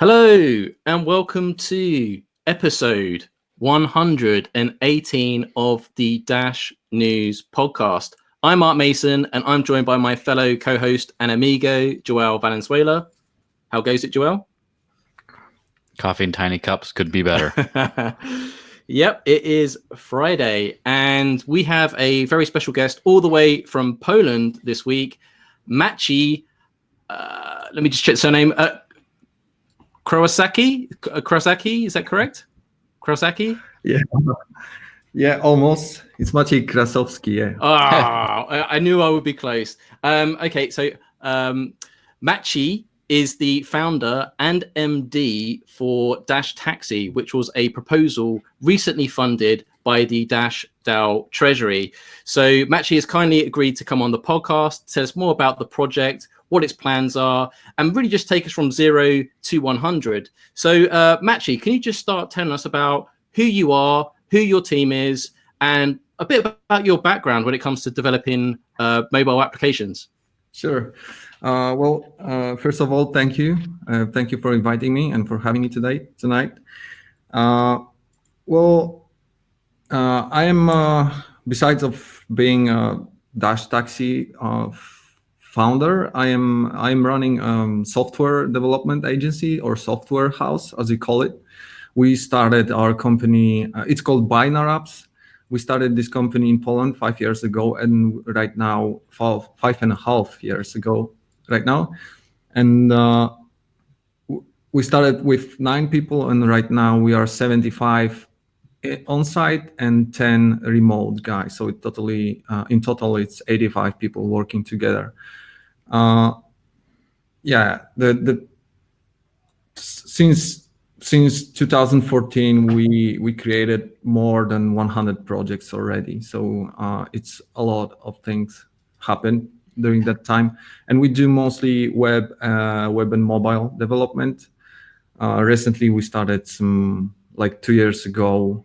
Hello and welcome to episode 118 of the Dash News podcast. I'm Mark Mason and I'm joined by my fellow co-host and amigo, Joel Valenzuela. How goes it, Joel? Coffee in tiny cups could be better. Yep, it is Friday and we have a very special guest all the way from Poland this week, Maciej. Let me just check surname. Krasowski, is that correct? Krasowski? Yeah, almost. It's Maciej Krasowski, yeah. I knew I would be close. Okay, so Maciej is the founder and MD for Dash Taxi, which was a proposal recently funded by the Dash DAO treasury. So Maciej has kindly agreed to come on the podcast, tell us more about the project, what its plans are, and really just take us from 0 to 100. So Maciej, can you just start telling us about who you are, who your team is, and a bit about your background when it comes to developing mobile applications? Sure. First of all, thank you. Thank you for inviting me and for having me tonight. I am, besides of being a Dash Taxi founder, I am running software development agency or software house, as we call it. We started our company. It's called Binar Apps. We started this company in Poland 5 years ago, and right now 5.5 years ago. Right now, and we started with 9 people, and right now we are 75 on site and 10 remote guys. So in total, it's 85 people working together. Since 2014, we created more than 100 projects already. So it's a lot of things happened during that time, and we do mostly web and mobile development. Recently, we started some like 2 years ago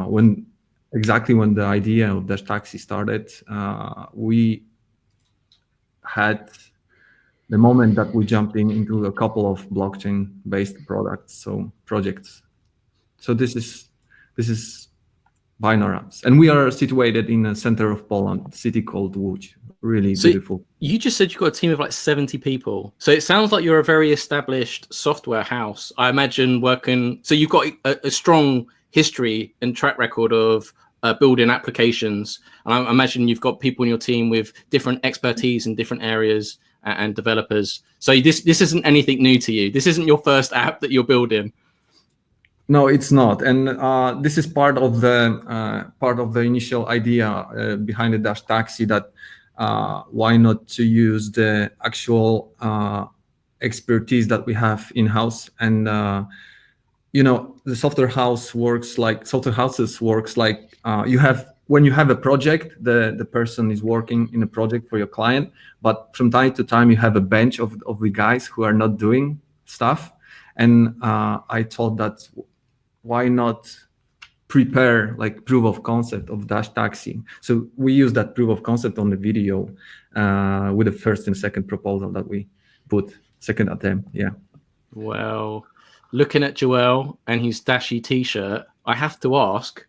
when the idea of Dash Taxi started. We had the moment that we jumped into a couple of blockchain-based projects. So this is Binar Apps, and we are situated in the center of Poland, a city called Łódź. Really beautiful. You just said you've got a team of like 70 people. So it sounds like you're a very established software house. I imagine so you've got a strong history and track record of building applications. And I imagine you've got people in your team with different expertise in different areas and developers. So this isn't anything new to you. This isn't your first app that you're building. No, it's not, and this is part of the initial idea behind the Dash Taxi, that why not to use the actual expertise that we have in house. And the software houses works like when you have a project, the person is working in a project for your client, but from time to time you have a bench of the guys who are not doing stuff. And I thought that why not prepare like proof of concept of Dash Taxi? So we use that proof of concept on the video with the first and second proposal that we put, second attempt. Yeah. Well, looking at Joel and his Dashy t-shirt, I have to ask,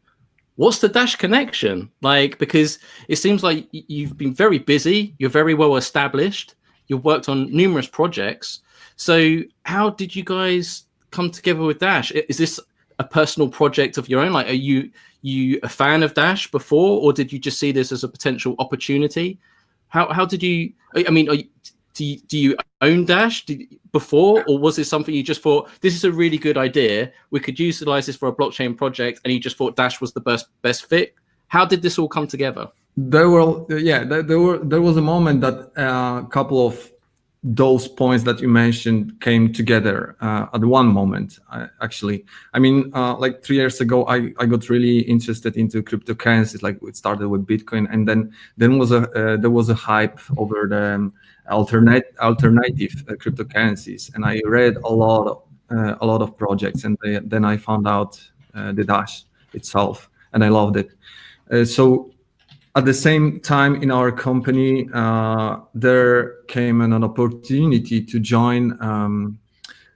what's the Dash connection? Like, because it seems like you've been very busy, you're very well established, you've worked on numerous projects. So how did you guys come together with Dash? Is this a personal project of your own? Like, are you a fan of Dash before, or did you just see this as a potential opportunity? How did you, I mean, do you own Dash before, or was this something you just thought, this is a really good idea, we could utilize this for a blockchain project, and you just thought Dash was the best fit? How did this all come together? There was a moment that a couple of those points that you mentioned came together at one moment, actually. I mean, like 3 years ago, I got really interested into cryptocurrencies. Like, it started with Bitcoin, and then there was a hype over the alternative cryptocurrencies, and I read a lot of projects, and then I found out the Dash itself, and I loved it. So At the same time, in our company, there came an opportunity to join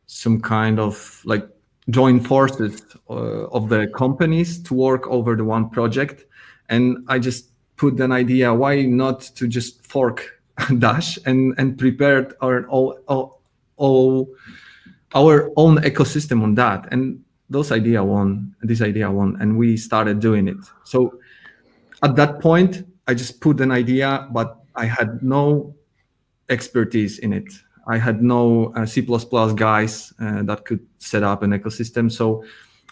some kind of like join forces of the companies to work over the one project. And I just put an idea, why not to just fork Dash and prepared our own ecosystem on that. And this idea won, and we started doing it. So at that point, I just put an idea, but I had no expertise in it. I had no C++ guys that could set up an ecosystem. So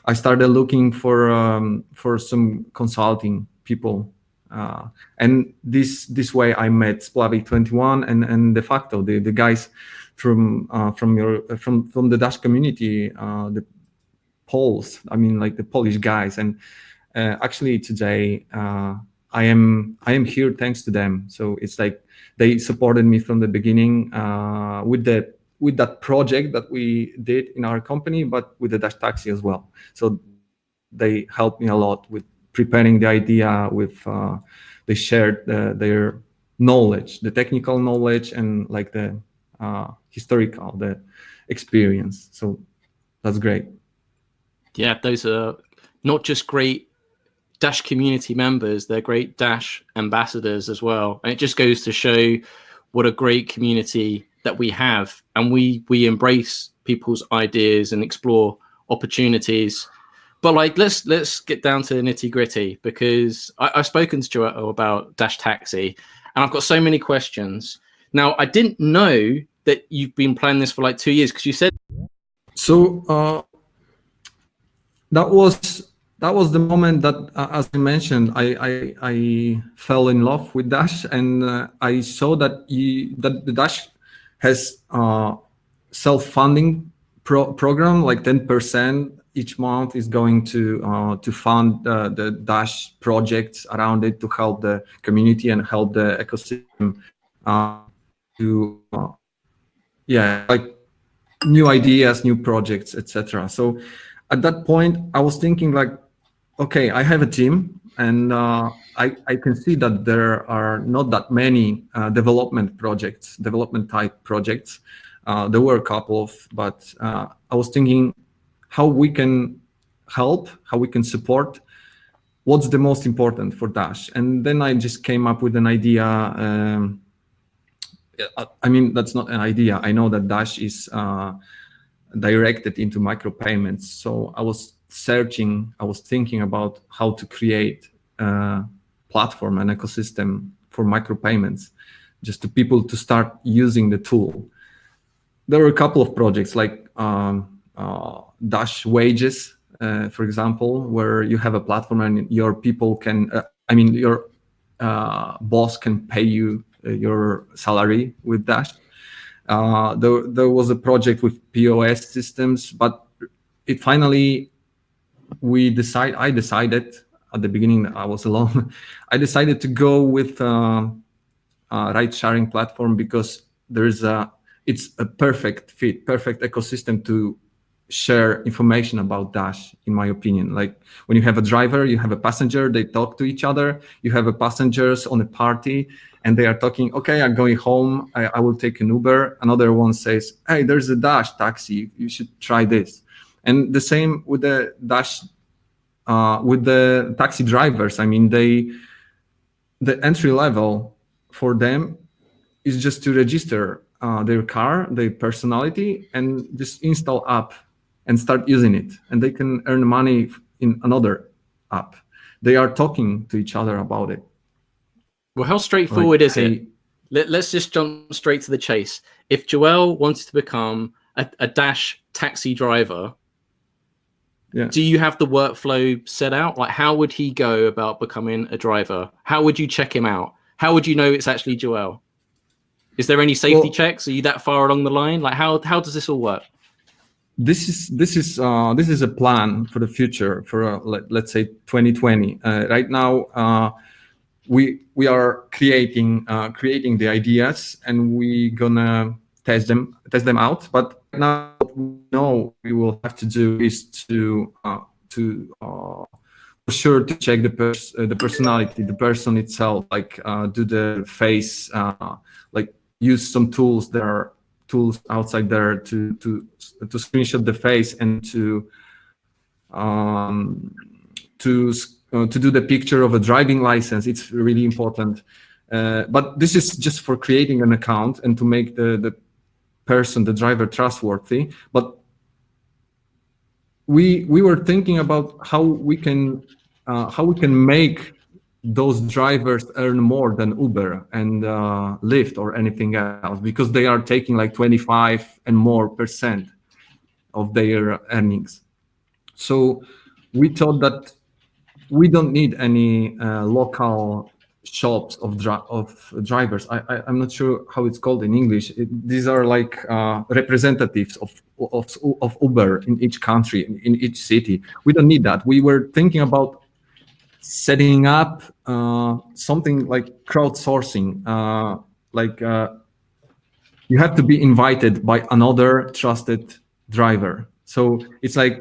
I started looking for some consulting people, and this way I met Splavik21 and De facto the guys from the Dash community, the Poles. I mean, like the Polish guys, and actually today I am here thanks to them. So it's like they supported me from the beginning with that project that we did in our company, but with the Dash Taxi as well. So they helped me a lot with preparing the idea. They shared their knowledge, the technical knowledge, and like the historical, the experience. So that's great. Yeah, those are not just great Dash community members, they're great Dash ambassadors as well. And it just goes to show what a great community that we have. And we embrace people's ideas and explore opportunities. But like, let's get down to the nitty gritty, because I've spoken to Joel about Dash Taxi and I've got so many questions. Now, I didn't know that you've been planning this for like 2 years, because you said. So that was the moment that, as I mentioned, I fell in love with Dash, and I saw that the Dash has self-funding program, like 10% each month is going to fund the Dash projects around it to help the community and help the ecosystem to like new ideas, new projects, etc. So at that point, I was thinking like, okay, I have a team, and I can see that there are not that many development type projects. There were a couple of, but I was thinking how we can help, how we can support, what's the most important for Dash. And then I just came up with an idea. I mean, that's not an idea. I know that Dash is directed into micropayments. So I was thinking about how to create a platform, an ecosystem for micropayments, just to people to start using the tool. There were a couple of projects like Dash Wages, for example, where you have a platform and your people can, your boss can pay you your salary with Dash. There was a project with POS systems, but it finally, I decided at the beginning, I was alone. I decided to go with a ride-sharing platform because it's a perfect fit, perfect ecosystem to share information about Dash, in my opinion. Like when you have a driver, you have a passenger, they talk to each other. You have a passengers on a party and they are talking, okay, I'm going home, I will take an Uber. Another one says, hey, there's a Dash taxi, you should try this. And the same with the Dash, with the taxi drivers. I mean, the entry level for them is just to register their car, their personality, and just install app and start using it. And they can earn money in another app. They are talking to each other about it. Well, how straightforward is it? Let's just jump straight to the chase. If Joel wanted to become a Dash taxi driver, do you have the workflow set out? Like, how would he go about becoming a driver? How would you check him out? How would you know it's actually Joel? Is there any safety checks? Are you that far along the line? Like, how does this all work? This is a plan for the future, for let's say 2020. Right now, we are creating the ideas, and we gonna test them out. But now, what we know we will have to do is to sure to check the personality, the person itself, like do the face, like use some tools. There are tools outside there to screenshot the face and to do the picture of a driving license. It's really important. But this is just for creating an account and to make the person, the driver, trustworthy. But we were thinking about how we can make those drivers earn more than Uber and Lyft or anything else, because they are taking like 25 and more % of their earnings. So we thought that we don't need any local shops of drivers. I'm not sure how it's called in English. These are like representatives of Uber in each country, in each city. We don't need that. We were thinking about setting up something like crowdsourcing. You have to be invited by another trusted driver. So it's like,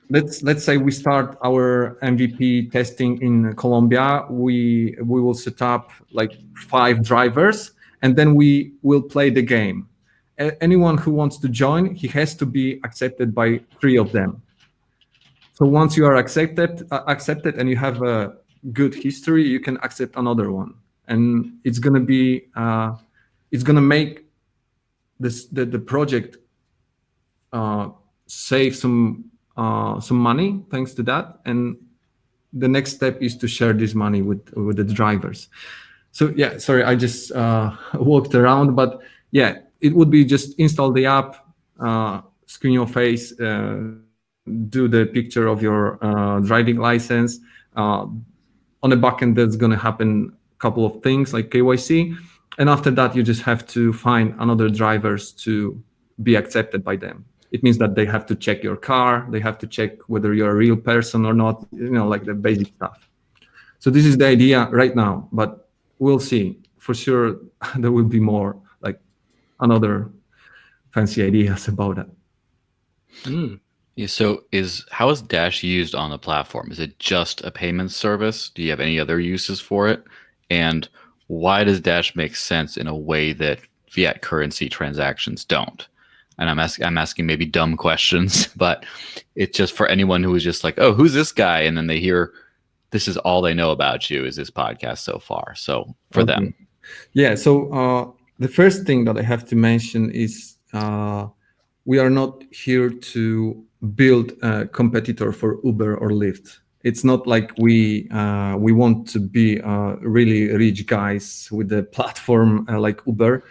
let's say we start our MVP testing in Colombia. We will set up like 5 drivers, and then we will play the game. Anyone who wants to join, he has to be accepted by 3 of them. So once you are accepted and you have a good history, you can accept another one, and it's gonna make the project save some money thanks to that. And the next step is to share this money with the drivers. So yeah, sorry, I just walked around, but yeah, it would be just install the app, screen your face, do the picture of your driving license. On the backend, there's going to happen a couple of things like KYC, and after that, you just have to find another drivers to be accepted by them. It means that they have to check your car, they have to check whether you're a real person or not, like the basic stuff. So this is the idea right now, but we'll see. For sure, there will be more like another fancy ideas about that. Yeah, so how is Dash used on the platform? Is it just a payment service? Do you have any other uses for it? And why does Dash make sense in a way that fiat currency transactions don't? And I'm asking maybe dumb questions, but it's just for anyone who is just like, oh, who's this guy? And then they hear, this is all they know about you is this podcast so far. So for them. Yeah, so the first thing that I have to mention is we are not here to build a competitor for Uber or Lyft. It's not like we want to be really rich guys with a platform like Uber.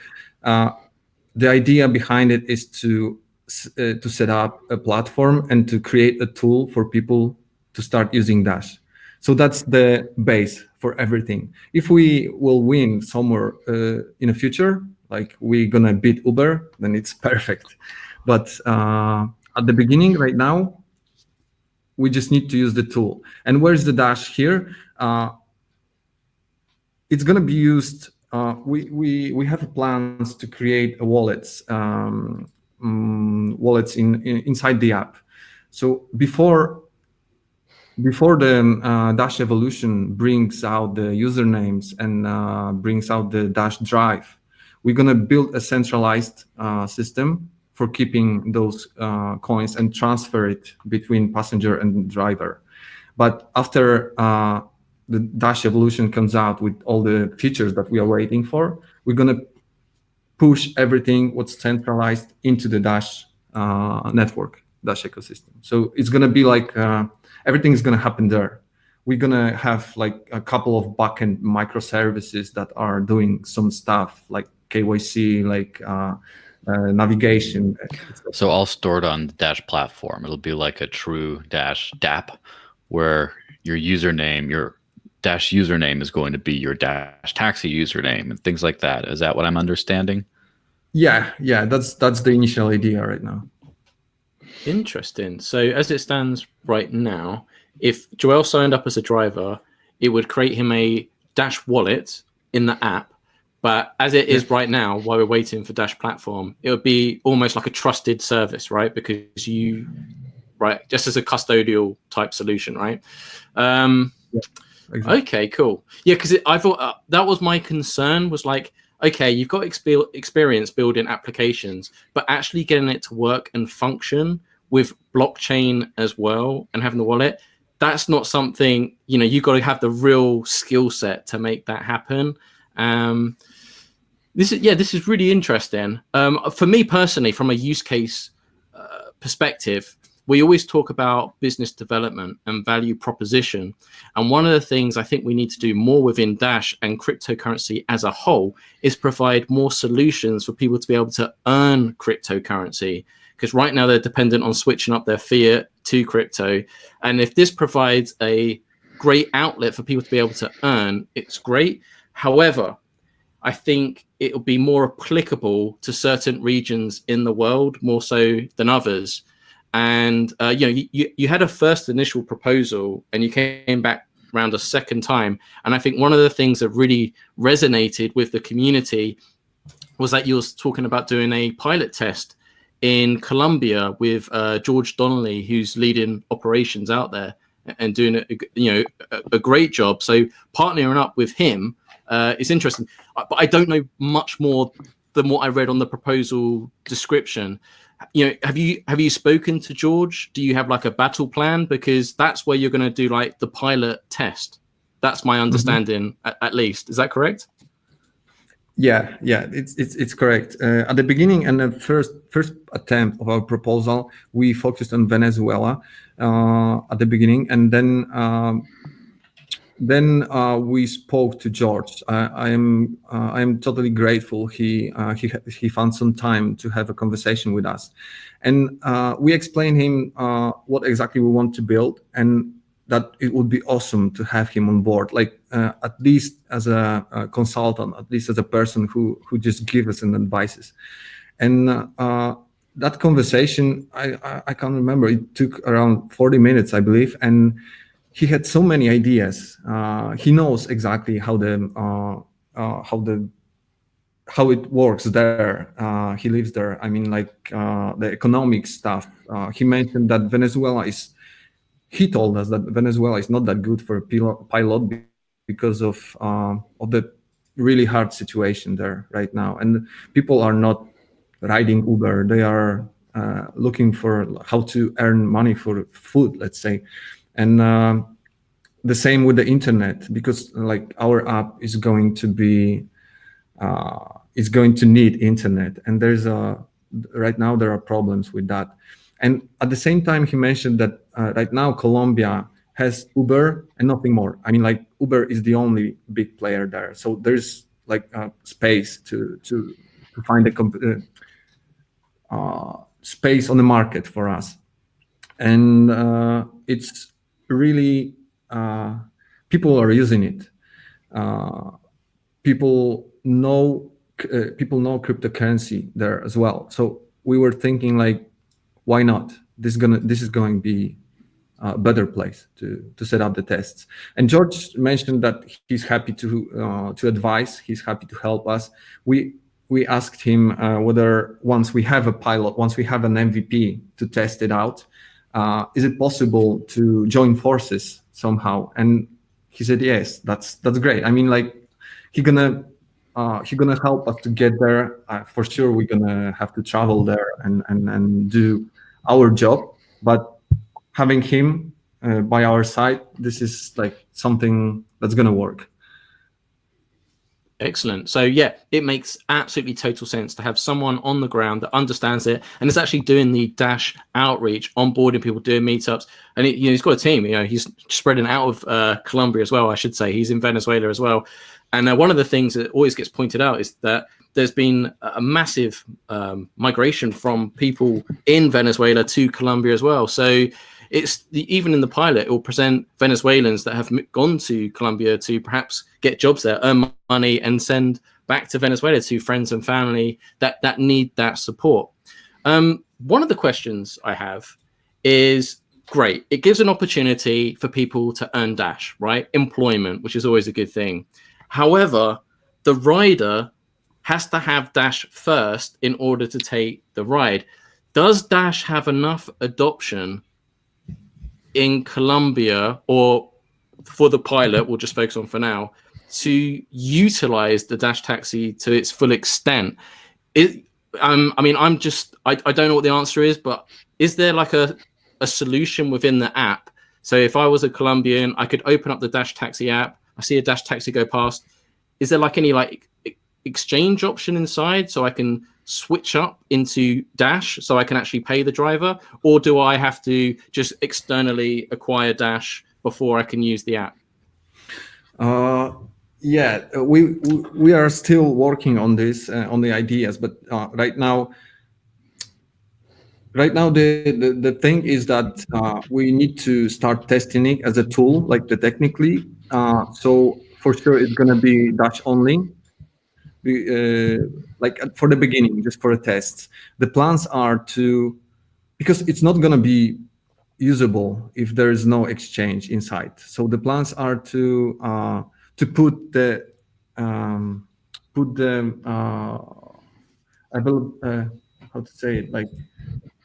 The idea behind it is to set up a platform and to create a tool for people to start using Dash. So that's the base for everything. If we will win somewhere in the future, like we're gonna beat Uber, then it's perfect. But at the beginning, right now, we just need to use the tool. And where's the Dash here? It's gonna be used. We have plans to create wallets inside the app. So before the Dash Evolution brings out the usernames and brings out the Dash Drive, we're gonna build a centralized system for keeping those coins and transfer it between passenger and driver. But after the Dash Evolution comes out with all the features that we are waiting for, we're gonna push everything what's centralized into the Dash network, Dash ecosystem. So it's gonna be like everything is gonna happen there. We're gonna have like a couple of backend microservices that are doing some stuff like KYC, like navigation. So all stored on the Dash platform. It'll be like a true Dash DApp where your Dash username is going to be your Dash taxi username and things like that. Is that what I'm understanding? Yeah, that's the initial idea right now. Interesting. So as it stands right now, if Joel signed up as a driver, it would create him a Dash wallet in the app. But as it is right now, while we're waiting for Dash platform, it would be almost like a trusted service, right? Because you right? Just as a custodial type solution, right? Exactly. Okay, cool. Yeah, because I thought that was my concern, was like, okay, you've got experience building applications, but actually getting it to work and function with blockchain as well and having the wallet, that's not something, you've got to have the real skill set to make that happen. This is really interesting. For me personally, from a use case perspective, we always talk about business development and value proposition. And one of the things I think we need to do more within Dash and cryptocurrency as a whole is provide more solutions for people to be able to earn cryptocurrency. Because right now they're dependent on switching up their fiat to crypto. And if this provides a great outlet for people to be able to earn, it's great. However, I think it will be more applicable to certain regions in the world more so than others. And you had a first initial proposal and you came back around a second time. And I think one of the things that really resonated with the community was that you was talking about doing a pilot test in Colombia with George Donnelly, who's leading operations out there and doing a great job. So partnering up with him is interesting. But I don't know much more than what I read on the proposal description. Have you spoken to George? Do you have like a battle plan? Because that's where you're going to do like the pilot test. That's my understanding, at least. Is that correct? Yeah, it's correct. At the beginning and the first attempt of our proposal, we focused on Venezuela at the beginning, and then we spoke to George. I am totally grateful he found some time to have a conversation with us, and we explained him what exactly we want to build, and that it would be awesome to have him on board, like at least as a consultant, at least as a person who just gives us an advices. And that conversation, I can't remember. It took around 40 minutes, I believe, and he had so many ideas. He knows exactly how it works there. He lives there. I mean, like the economic stuff. He mentioned that he told us that Venezuela is not that good for a pilot because of the really hard situation there right now, and people are not riding Uber. They are looking for how to earn money for food, let's say. And the same with the internet, because like our app is going to need internet, and right now there are problems with that. And at the same time, he mentioned that right now Colombia has Uber and nothing more. I mean, like Uber is the only big player there, so there's like space to find space on the market for us. And it's really people are using it. People know cryptocurrency there as well. So we were thinking, like, why not? This is going to be a better place to set up the tests. And George mentioned that he's happy to advise. He's happy to help us. We asked him whether once we have an MVP to test it out, is it possible to join forces somehow? And he said yes. That's great. I mean, like he's gonna help us to get there. For sure, we're gonna have to travel there and do our job. But having him by our side, this is like something that's gonna work. Excellent. So yeah, it makes absolutely total sense to have someone on the ground that understands it and is actually doing the Dash outreach, onboarding people, doing meetups, and he's got a team. He's spreading out of Colombia as well. I should say he's in Venezuela as well. And one of the things that always gets pointed out is that there's been a massive migration from people in Venezuela to Colombia as well. So even in the pilot, it will present Venezuelans that have gone to Colombia to perhaps get jobs there, earn money, and send back to Venezuela to friends and family that need that support. One of the questions I have is, great, it gives an opportunity for people to earn Dash, right? Employment, which is always a good thing. However, the rider has to have Dash first in order to take the ride. Does Dash have enough adoption in Colombia, or for the pilot, we'll just focus on for now, to utilize the Dash taxi to its full extent? I mean, I don't know what the answer is, but is there like a solution within the app? So if I was a Colombian, I could open up the Dash taxi app. I see a Dash taxi go past. Is there like any like exchange option inside so I can switch up into Dash so I can actually pay the driver? Or do I have to just externally acquire Dash before I can use the app? Yeah, we are still working on this, on the ideas, but right now the thing is that we need to start testing it as a tool, like the technically. So for sure it's gonna be Dutch only. Like for the beginning, just for a test. The plans are to, because it's not gonna be usable if there is no exchange inside. So the plans are to put the how to say it, like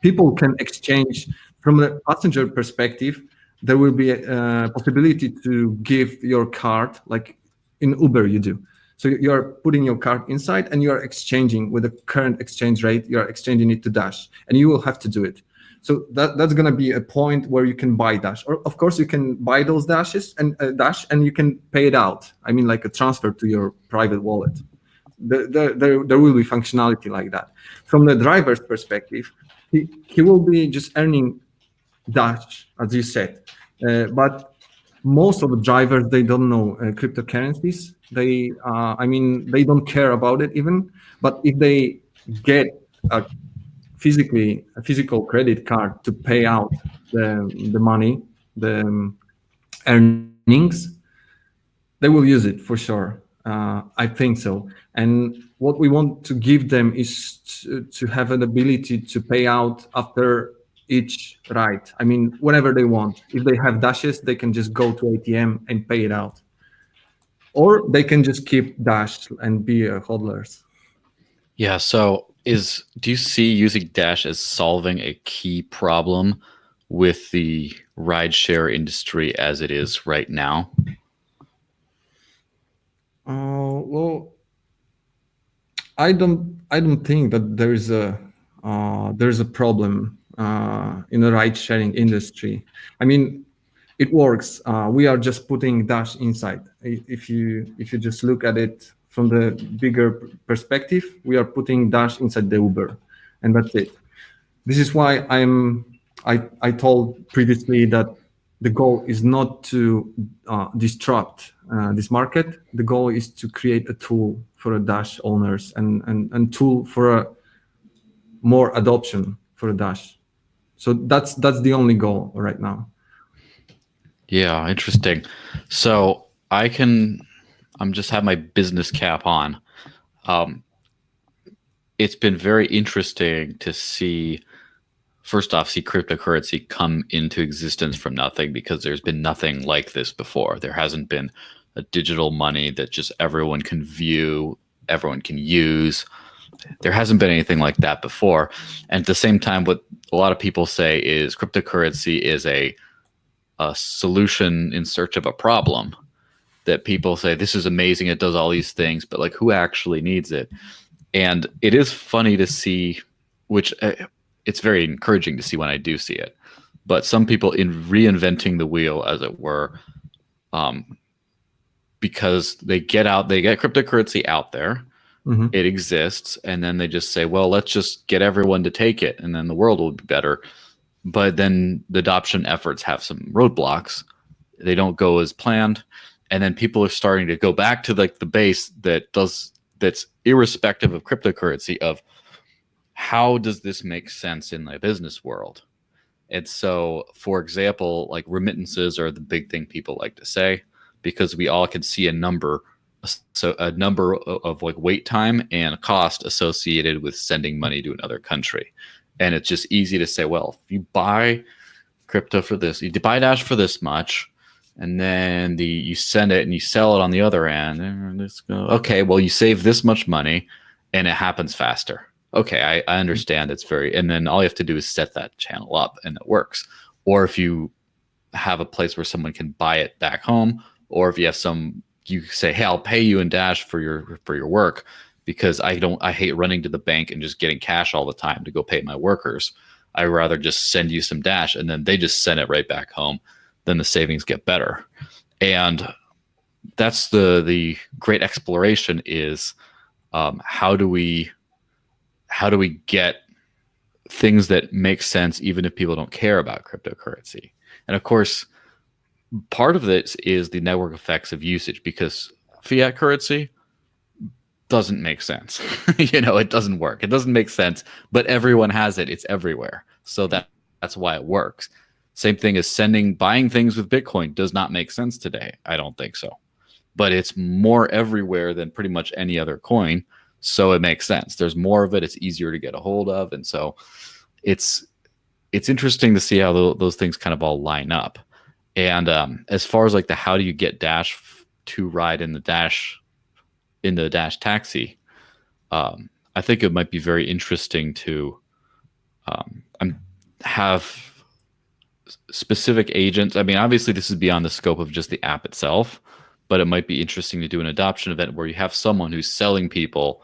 people can exchange from the passenger perspective. There will be a possibility to give your card, like in Uber you do. So you're putting your card inside and you're exchanging with the current exchange rate, you're exchanging it to Dash, and you will have to do it. So that's going to be a point where you can buy Dash, or of course you can buy those Dashes and Dash, and you can pay it out. I mean, like a transfer to your private wallet. There will be functionality like that. From the driver's perspective, he will be just earning Dash, as you said, but most of the drivers, they don't know cryptocurrencies. They don't care about it even. But if they get a physical credit card to pay out the money, the earnings, they will use it for sure. I think so. And what we want to give them is to have an ability to pay out after each ride. I mean, whenever they want. If they have Dashes, they can just go to ATM and pay it out. Or they can just keep Dash and be hodlers. Yeah, so do you see using Dash as solving a key problem with the rideshare industry as it is right now? Well, I don't think that there's a problem in the ride sharing industry. I mean, it works. We are just putting Dash inside. If you just look at it from the bigger perspective, we are putting Dash inside the Uber, and that's it. This is why I told previously that the goal is not to disrupt this market. The goal is to create a tool for a Dash owners and tool for a more adoption for a Dash. So that's the only goal right now. Yeah, interesting. So I'm just have my business cap on. It's been very interesting to see cryptocurrency come into existence from nothing, because there's been nothing like this before. There hasn't been a digital money that just everyone can view, everyone can use. There hasn't been anything like that before. And at the same time, what a lot of people say is cryptocurrency is a solution in search of a problem. That people say, this is amazing, it does all these things, but like, who actually needs it? And it is funny to see, which it's very encouraging to see when I do see it. But some people in reinventing the wheel, as it were, because they get cryptocurrency out there, mm-hmm. It exists, and then they just say, well, let's just get everyone to take it, and then the world will be better. But then the adoption efforts have some roadblocks. They don't go as planned. And then people are starting to go back to like the base that's irrespective of cryptocurrency, of how does this make sense in the business world? And so, for example, like remittances are the big thing people like to say, because we all can see a number of like wait time and cost associated with sending money to another country. And it's just easy to say, well, if you buy crypto for this, you buy Dash for this much, and then you send it and you sell it on the other end. Okay, well, you save this much money and it happens faster. Okay, I understand. It's and then all you have to do is set that channel up and it works. Or if you have a place where someone can buy it back home, or if you have you say, hey, I'll pay you in Dash for your work, because I hate running to the bank and just getting cash all the time to go pay my workers. I rather just send you some Dash and then they just send it right back home. Then the savings get better. And that's the great exploration is, how do we get things that make sense even if people don't care about cryptocurrency? And of course, part of this is the network effects of usage, because fiat currency doesn't make sense. It doesn't work. It doesn't make sense, but everyone has it. It's everywhere. So that's why it works. Same thing as buying things with Bitcoin does not make sense today. I don't think so. But it's more everywhere than pretty much any other coin. So it makes sense. There's more of it. It's easier to get a hold of. And so it's interesting to see how those things kind of all line up. And as far as like how do you get Dash to ride in the Dash taxi, I think it might be very interesting to have specific agents. I mean, obviously this is beyond the scope of just the app itself, but it might be interesting to do an adoption event where you have someone who's selling people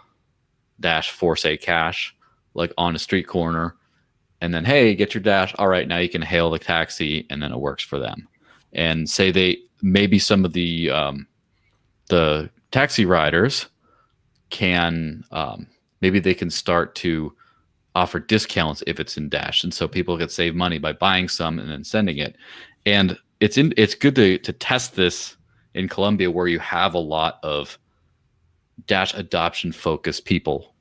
Dash for, say, cash, like on a street corner, and then, hey, get your Dash. All right, now you can hail the taxi, and then it works for them. And say maybe some of the taxi riders can maybe they can start to offer discounts if it's in Dash, and so people can save money by buying some and then sending it. And it's good to test this in Colombia, where you have a lot of Dash adoption focused people,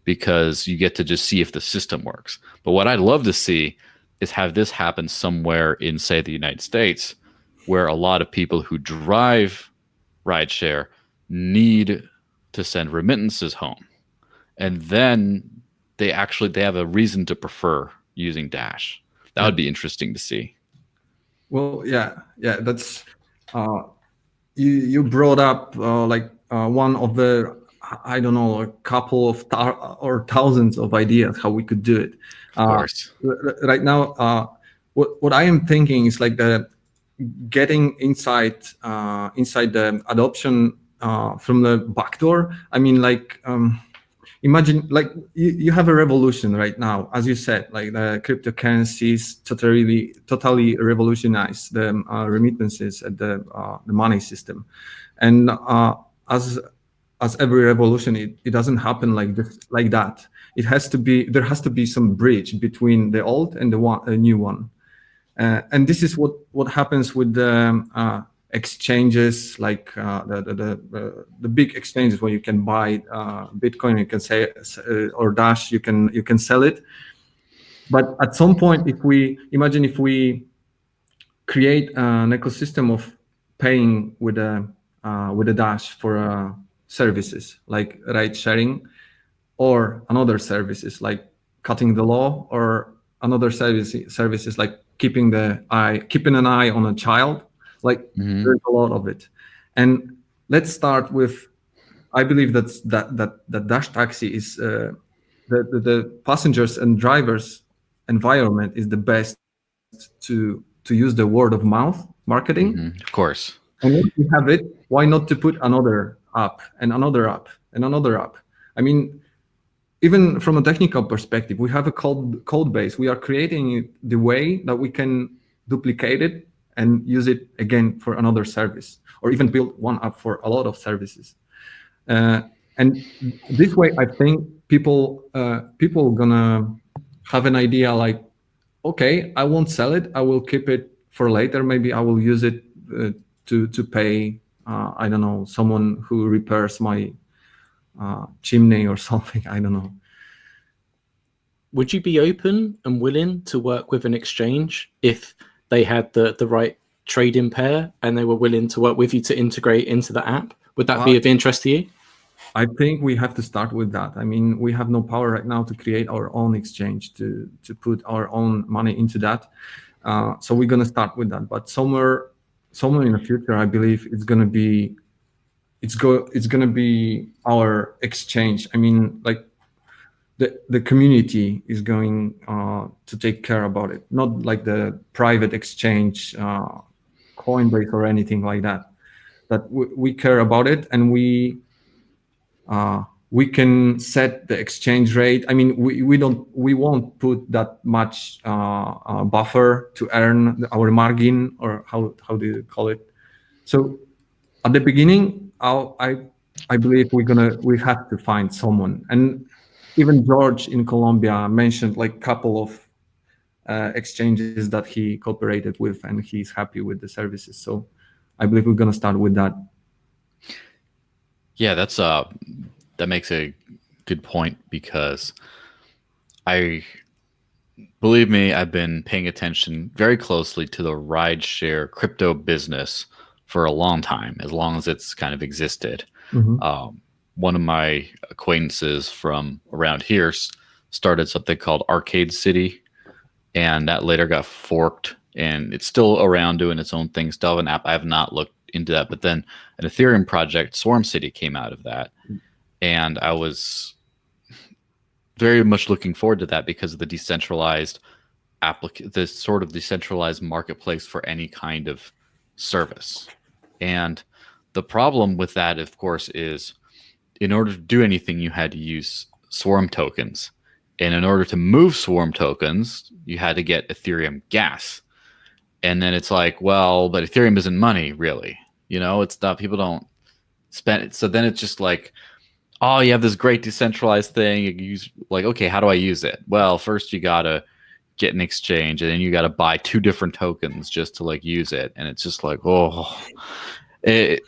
because you get to just see if the system works. But what I'd love to see is have this happen somewhere in, say, the United States, where a lot of people who drive rideshare need to send remittances home, and then they have a reason to prefer using Dash. That would be interesting to see. Well, yeah, that's you brought up one of the, I don't know, a couple of or thousands of ideas how we could do it. Of course. Right now, what I am thinking is like getting inside the adoption from the back door. I mean, imagine like you have a revolution right now, as you said, like the cryptocurrencies totally revolutionize the remittances at the money system, and as every revolution, it doesn't happen like that. There has to be some bridge between the old and the new one, and this is what happens with the exchanges, like the big exchanges where you can buy Bitcoin, you can say, or Dash, you can sell it. But at some point, if we create an ecosystem of paying with a Dash for services like ride sharing, or another services like cutting the law, or another services like keeping an eye on a child. Like there's a lot of it. And let's start with, I believe that Dash Taxi is the passengers and drivers environment is the best to use the word of mouth marketing. Of course. And if you have it, why not to put another app and another app and another app? I mean, even from a technical perspective, we have a code base. We are creating it the way that we can duplicate it and use it again for another service, or even build one app for a lot of services. And this way, I think people gonna have an idea like, okay, I won't sell it. I will keep it for later. Maybe I will use it to pay, I don't know, someone who repairs my chimney or something. I don't know. Would you be open and willing to work with an exchange if they had the right trading pair and they were willing to work with you to integrate into the app? Would that be of interest to you? I think we have to start with that. I mean, we have no power right now to create our own exchange, to put our own money into that. So we're gonna start with that. But somewhere in the future, I believe it's gonna be our exchange. I mean, like the community is going to take care about it, not like the private exchange, Coinbase or anything like that. But we care about it, and we can set the exchange rate. I mean, we won't put that much buffer to earn our margin, or how do you call it? So at the beginning, I believe we have to find someone. And even George in Colombia mentioned like a couple of exchanges that he cooperated with, and he's happy with the services. So I believe we're gonna start with that. Yeah, that makes a good point, because believe me, I've been paying attention very closely to the rideshare crypto business for a long time, as long as it's kind of existed. One of my acquaintances from around here started something called Arcade City, and that later got forked, and it's still around doing its own thing. Still have an app. I have not looked into that, but then an Ethereum project, Swarm City, came out of that, and I was very much looking forward to that because of the decentralized this sort of decentralized marketplace for any kind of service. And the problem with that, of course, is in order to do anything, you had to use Swarm tokens. And in order to move Swarm tokens, you had to get Ethereum gas. And then it's like, well, but Ethereum isn't money, really. You know, it's not, people don't spend it. So then it's just like, oh, you have this great decentralized thing. You use, like, okay, how do I use it? Well, first you got to get an exchange, and then you got to buy 2 different tokens just to like use it. And it's just like, oh, it's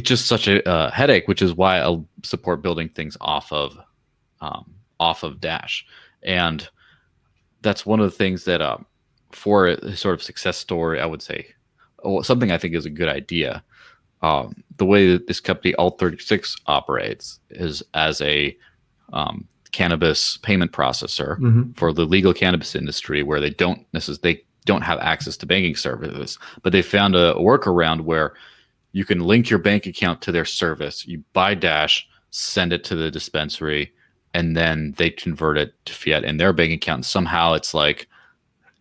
just such a headache, which is why I'll support building things off of Dash. And that's one of the things that for a sort of success story, I would say, something I think is a good idea. The way that this company Alt36 operates is as a cannabis payment processor for the legal cannabis industry, where they don't have access to banking services, but they found a workaround where you can link your bank account to their service. You buy Dash, send it to the dispensary, and then they convert it to fiat in their bank account. And somehow it's like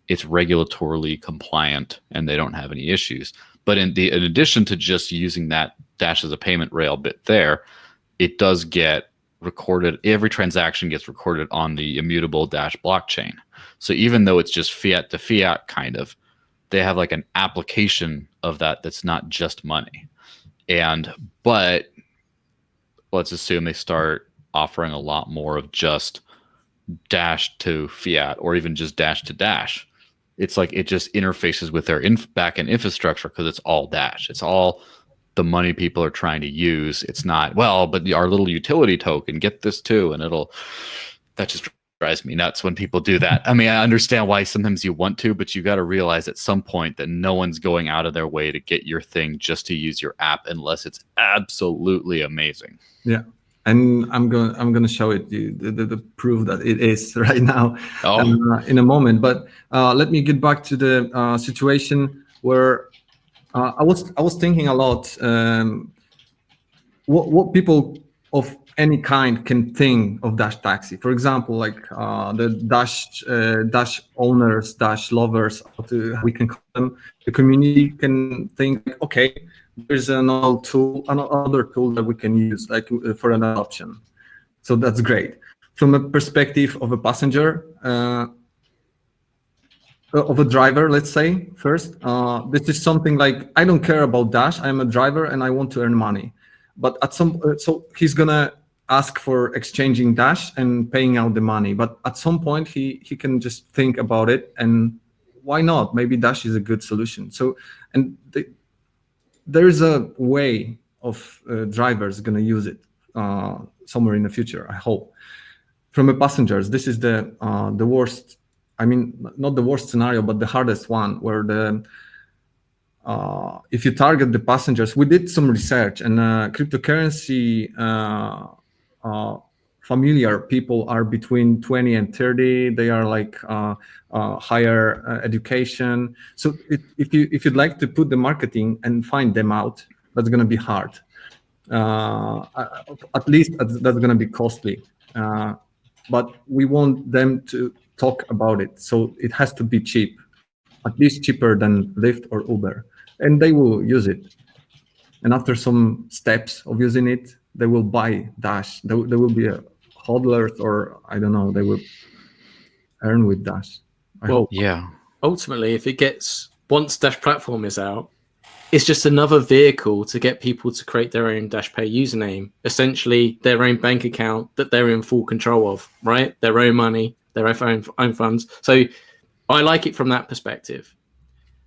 it's regulatorily compliant, and they don't have any issues. But in addition to just using that Dash as a payment rail bit there, it does get recorded. Every transaction gets recorded on the immutable Dash blockchain. So even though it's just fiat to fiat kind of, they have like an application of that's not just money. But let's assume they start offering a lot more of just Dash to fiat, or even just Dash to Dash. It's like it just interfaces with their backend infrastructure, because it's all Dash. It's all the money people are trying to use. It's not, well, but our little utility token, get this too. And that just drives me nuts when people do that. I mean, I understand why sometimes you want to, but you got to realize at some point that no one's going out of their way to get your thing just to use your app, unless it's absolutely amazing. Yeah. And I'm gonna show it the proof that it is right now in a moment. But let me get back to the situation where I was thinking a lot. What people of any kind can think of Dash Taxi. For example, like the Dash owners, Dash lovers, we can call them. The community can think, okay, there's another tool that we can use, like for an adoption. So that's great. From a perspective of a passenger, of a driver, let's say, first, this is something like, I don't care about Dash. I'm a driver and I want to earn money. But so he's gonna ask for exchanging Dash and paying out the money. But at some point, he can just think about it, and why not? Maybe Dash is a good solution. So, and there is a way of drivers going to use it somewhere in the future, I hope. From a passengers, this is the worst, I mean, not the worst scenario, but the hardest one, where if you target the passengers, we did some research, and cryptocurrency familiar people are between 20 and 30. They are like higher education. So if you'd like to put the marketing and find them out, that's going to be hard. At least that's going to be costly. but we want them to talk about it. So it has to be cheap, at least cheaper than Lyft or Uber, and they will use it. And after some steps of using it, they will buy Dash. There will be a hodlers, or I don't know, they will earn with Dash. I Well, hope. Yeah. ultimately, if it gets once Dash platform is out, it's just another vehicle to get people to create their own Dash Pay username, essentially their own bank account that they're in full control of, right? Their own money, their own funds. So I like it from that perspective.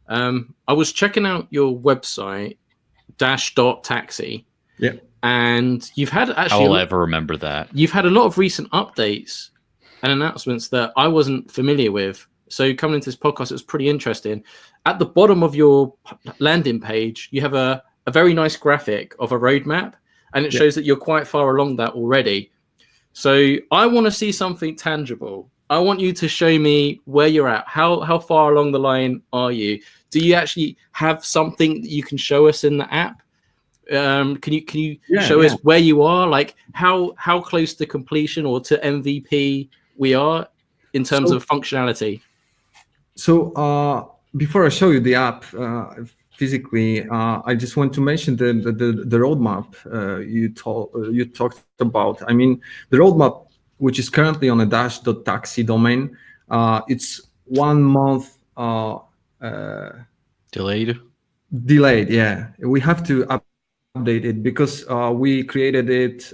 I was checking out your website, dash.taxi, Yeah. and you've had How actually will I ever remember that? you've had a lot of recent updates and announcements that I wasn't familiar with. So coming into this podcast, it was pretty interesting. At the bottom of your landing page, you have a very nice graphic of a roadmap, and it shows that you're quite far along that already. So I want to see something tangible. I want you to show me where you're at. How far along the line are you? Do you actually have something that you can show us in the app? Can you show us where you are? Like how close to completion or to MVP we are in terms of functionality? So before I show you the app physically, I just want to mention the roadmap you talked about. I mean, the roadmap, which is currently on a dash.taxi domain, it's 1 month Delayed? delayed. Yeah, we have to update it because we created it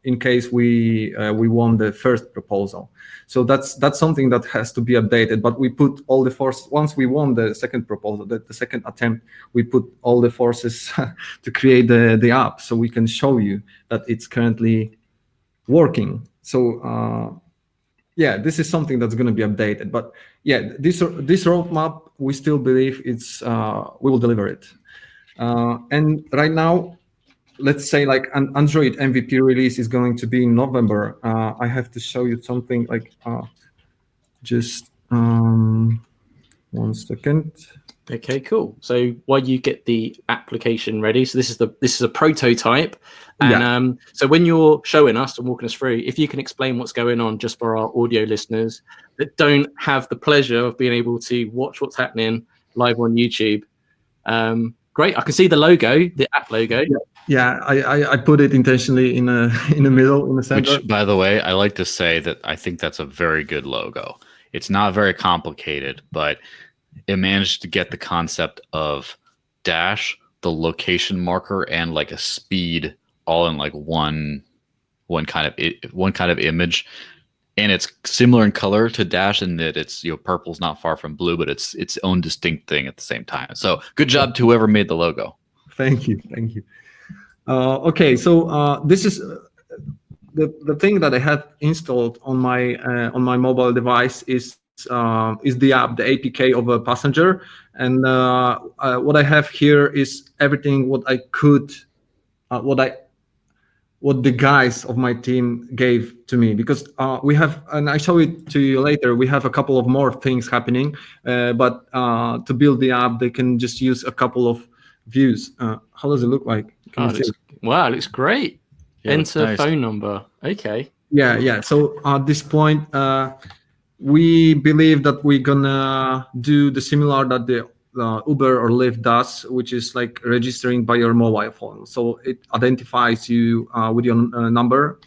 in case we won the first proposal. So that's something that has to be updated. But we put all the force once we won the second proposal, the second attempt. We put all the forces to create the app, so we can show you that it's currently working. So yeah, this is something that's going to be updated. But yeah, this roadmap, we still believe it's we will deliver it. And right now, let's say like an Android MVP release is going to be in November. I have to show you something like just 1 second. Okay, cool. So while you get the application ready, so this is a prototype, and so when you're showing us and walking us through, if you can explain what's going on just for our audio listeners that don't have the pleasure of being able to watch what's happening live on YouTube. Great, I can see the logo, the app logo. Yeah, I put it intentionally in the middle, in the center. Which, by the way, I like to say that I think that's a very good logo. It's not very complicated, but it managed to get the concept of Dash, the location marker, and like a speed all in like one kind of image. And it's similar in color to Dash in that it's, purple's not far from blue, but it's its own distinct thing at the same time. So good job to whoever made the logo. Thank you. Okay, so this is the thing that I have installed on my mobile device is the app, the APK of a passenger, and what I have here is everything what I could, what the guys of my team gave to me, because we have, and I show it to you later, we have a couple of more things happening, but to build the app, they can just use a couple of views. How does it look like? Wow, it looks great. Yeah, Enter nice. phone number. Okay. Yeah. So at this point, we believe that we're gonna do the similar that the Uber or Lyft does, which is like registering by your mobile phone. So it identifies you with your number.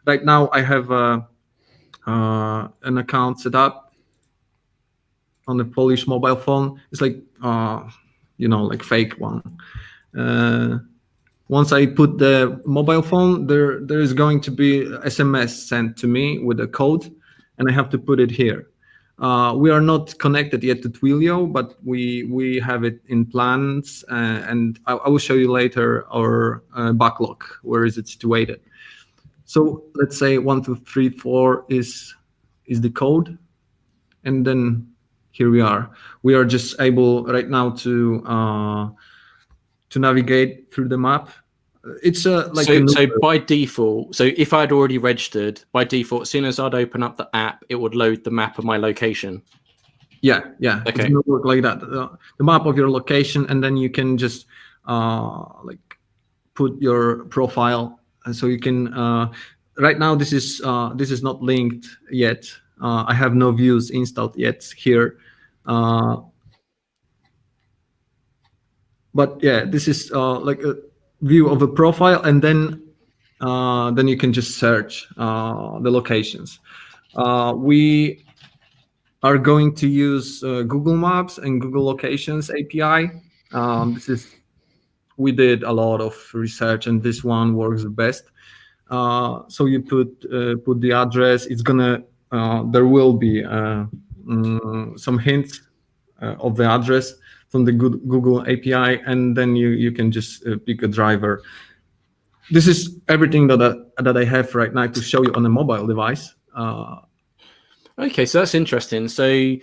Right now, I have an account set up on the Polish mobile phone. It's like like fake one. Once I put the mobile phone, there is going to be SMS sent to me with a code, and I have to put it here. We are not connected yet to Twilio, but we have it in plans, and I will show you later our backlog. Where is it situated? So let's say 1, 2, 3, 4 is the code, and then here we are. We are just able right now to navigate through the map. It's so by default, so if I'd already registered, by default, as soon as I'd open up the app, it would load the map of my location. Yeah. Okay. It's gonna work like that. The map of your location, and then you can just like put your profile, and so you can right now this is not linked yet. I have no views installed yet here. But yeah, this is like a view of a profile, and then you can just search the locations. We are going to use Google Maps and Google Locations API. We did a lot of research, and this one works the best. So you put the address. It's gonna there will be some hints of the address from the Google API, and then you can just pick a driver. This is everything that I have right now to show you on a mobile device. Okay, so that's interesting. So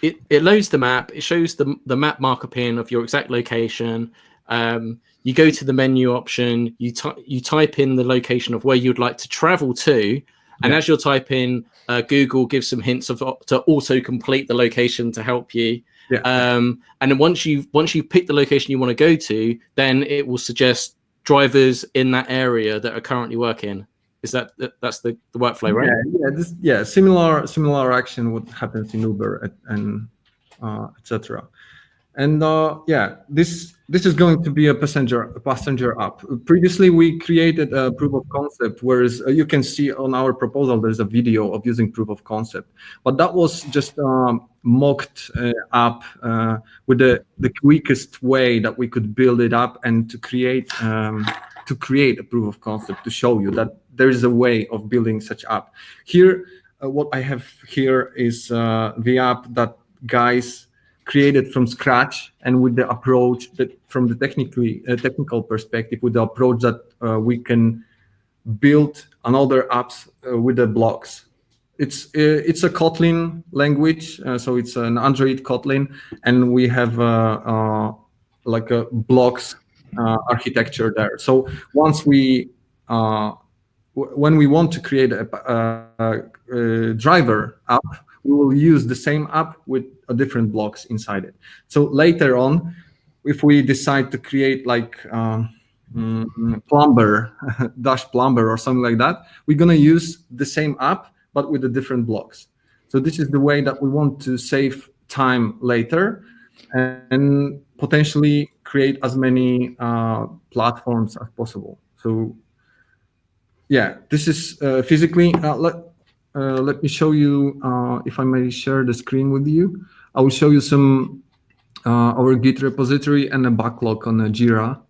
it loads the map. It shows the map marker pin of your exact location. You go to the menu option. You type in the location of where you'd like to travel to, and as you're typing, Google gives some hints to auto complete the location to help you. Yeah. And then once you've picked the location you want to go to, then it will suggest drivers in that area that are currently working. Is that's the workflow, right? Yeah. Similar action what happens in Uber and etc. And this is going to be a passenger app. Previously, we created a proof of concept, whereas you can see on our proposal there's a video of using proof of concept, but that was just mocked app with the quickest way that we could build it up and to create a proof of concept to show you that there is a way of building such app. Here, what I have here is the app that guys created from scratch, and with the approach that from the technical perspective, with the approach that we can build another apps with the blocks. It's a Kotlin language, so it's an Android Kotlin, and we have like a blocks architecture there. So once we when we want to create a driver app, we will use the same app with a different blocks inside it. So later on, if we decide to create like plumber, Dash plumber or something like that, we're gonna use the same app but with the different blocks. So this is the way that we want to save time later and potentially create as many platforms as possible. So yeah, this is physically. Let me show you, if I may share the screen with you. I will show you some our Git repository and a backlog on Jira.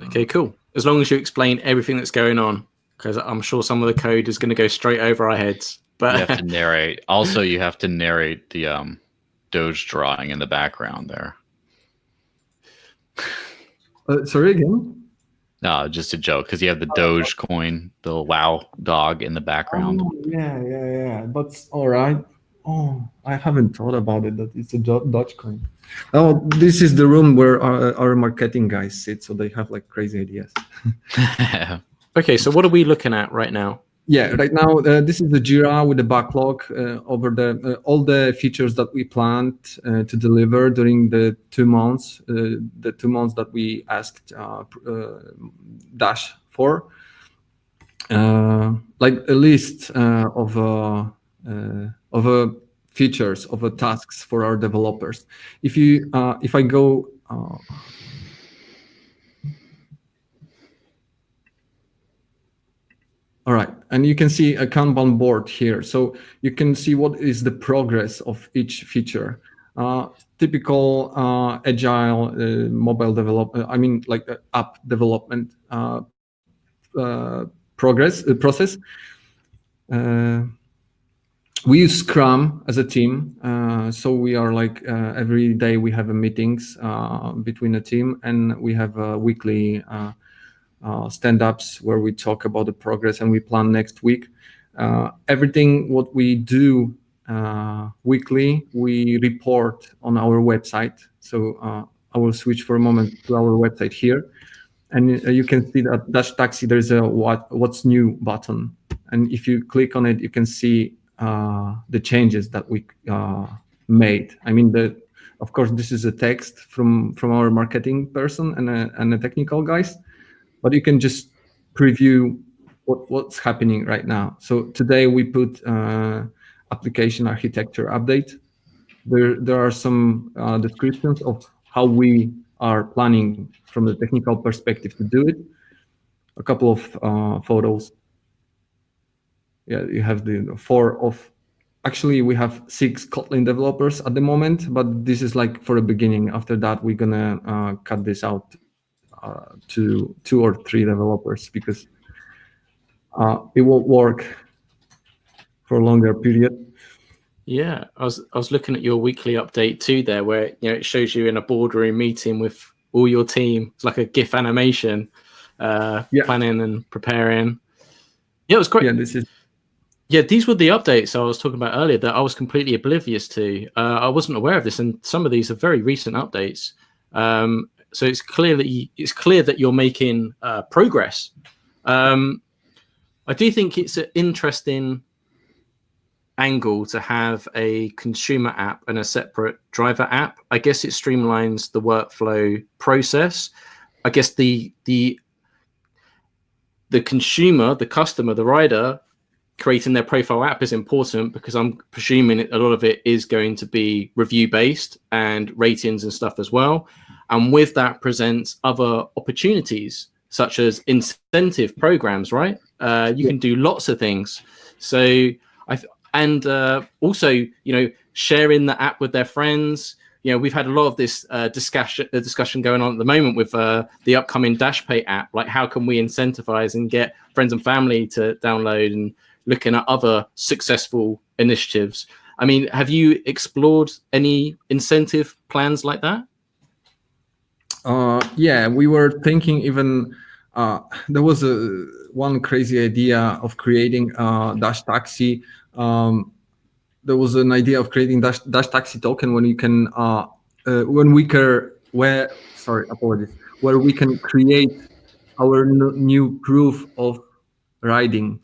Okay, cool. As long as you explain everything that's going on, because I'm sure some of the code is going to go straight over our heads. But you have to narrate. Also, you have to narrate the Doge drawing in the background there. Sorry again? No, just a joke, because you have the Doge coin, the WoW dog in the background. Oh, yeah. That's all right. Oh, I haven't thought about it, that it's a Dogecoin. Oh, this is the room where our marketing guys sit, so they have like crazy ideas. Okay, so what are we looking at right now? Yeah, right now this is the Jira with the backlog over all the features that we planned to deliver during the 2 months, that we asked Dash for, like a list of features of tasks for our developers. If I go. All right, and you can see a Kanban board here. So you can see what is the progress of each feature. Typical agile mobile development, like app development process. We use Scrum as a team. So we are like every day we have meetings between the team, and we have weekly stand-ups where we talk about the progress and we plan next week. Everything what we do weekly, we report on our website. So I will switch for a moment to our website here, and you can see that Dash Taxi, there's a what's new button, and if you click on it, you can see the changes that we made. Of course, this is a text from our marketing person and the technical guys. But you can just preview what's happening right now. So today we put application architecture update. There are some descriptions of how we are planning from the technical perspective to do it. A couple of photos. Yeah, you have the 4 of. Actually, we have 6 Kotlin developers at the moment, but this is like for the beginning. After that, we're gonna cut this out to 2 or 3 developers because it won't work for a longer period. Yeah, I was looking at your weekly update too there, where it shows you in a boardroom meeting with all your team. It's like a GIF animation, planning and preparing. Yeah, it was great. Yeah, these were the updates I was talking about earlier that I was completely oblivious to. I wasn't aware of this, and some of these are very recent updates. So it's clear that you're making progress. I do think it's an interesting angle to have a consumer app and a separate driver app. I guess it streamlines the workflow process. I guess the consumer, the customer, the rider creating their profile app is important because I'm presuming a lot of it is going to be review based and ratings and stuff as well. And with that presents other opportunities such as incentive programs, right? You can do lots of things. So also, sharing the app with their friends. We've had a lot of this discussion going on at the moment with the upcoming Dash Pay app. Like, how can we incentivize and get friends and family to download, and looking at other successful initiatives? I mean, have you explored any incentive plans like that? Yeah, we were thinking even there was one crazy idea of creating Dash Taxi. There was an idea of creating Dash Taxi token when you can where we can create our new proof of riding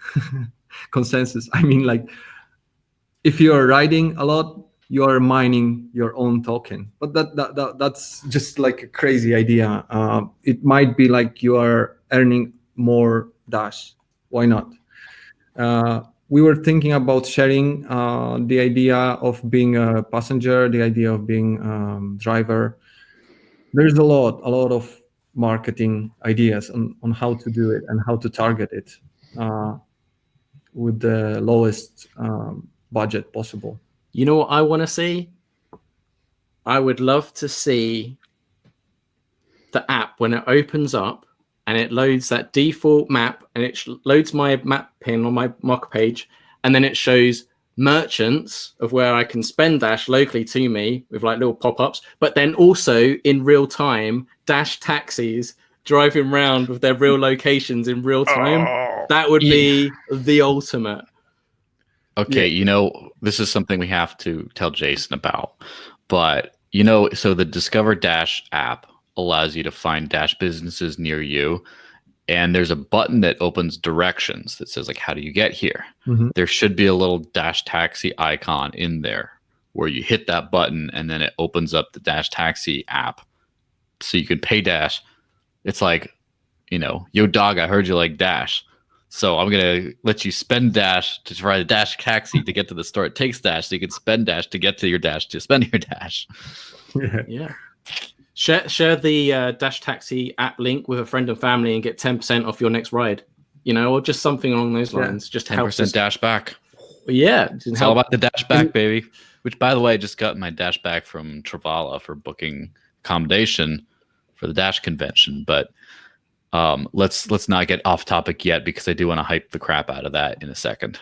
consensus. I mean, like, if you are riding a lot, you are mining your own token. But that's just like a crazy idea. It might be like you are earning more Dash. Why not? We were thinking about sharing the idea of being a passenger, the idea of being driver. There's a lot of marketing ideas on how to do it and how to target it with the lowest budget possible. You know what I want to see? I would love to see the app when it opens up and it loads that default map, and it loads my map pin on my marker page, and then it shows merchants of where I can spend Dash locally to me with like little pop-ups, but then also in real time, Dash taxis driving around with their real locations in real time. That would be the ultimate. Okay, this is something we have to tell Jason about. But, so the Discover Dash app allows you to find Dash businesses near you. And there's a button that opens directions that says, like, how do you get here? Mm-hmm. There should be a little Dash Taxi icon in there where you hit that button and then it opens up the Dash Taxi app. So you can pay Dash. It's like, yo, dog, I heard you like Dash. So I'm going to let you spend Dash to ride a Dash Taxi to get to the store. It takes Dash, so you can spend Dash to get to your Dash to spend your Dash. Yeah. Share the Dash Taxi app link with a friend and family and get 10% off your next ride, or just something along those lines. Just 10% Dash back. Yeah. It's all about the Dash back, baby. Which, by the way, I just got my Dash back from Travala for booking accommodation for the Dash convention. But let's not get off topic yet, because I do want to hype the crap out of that in a second.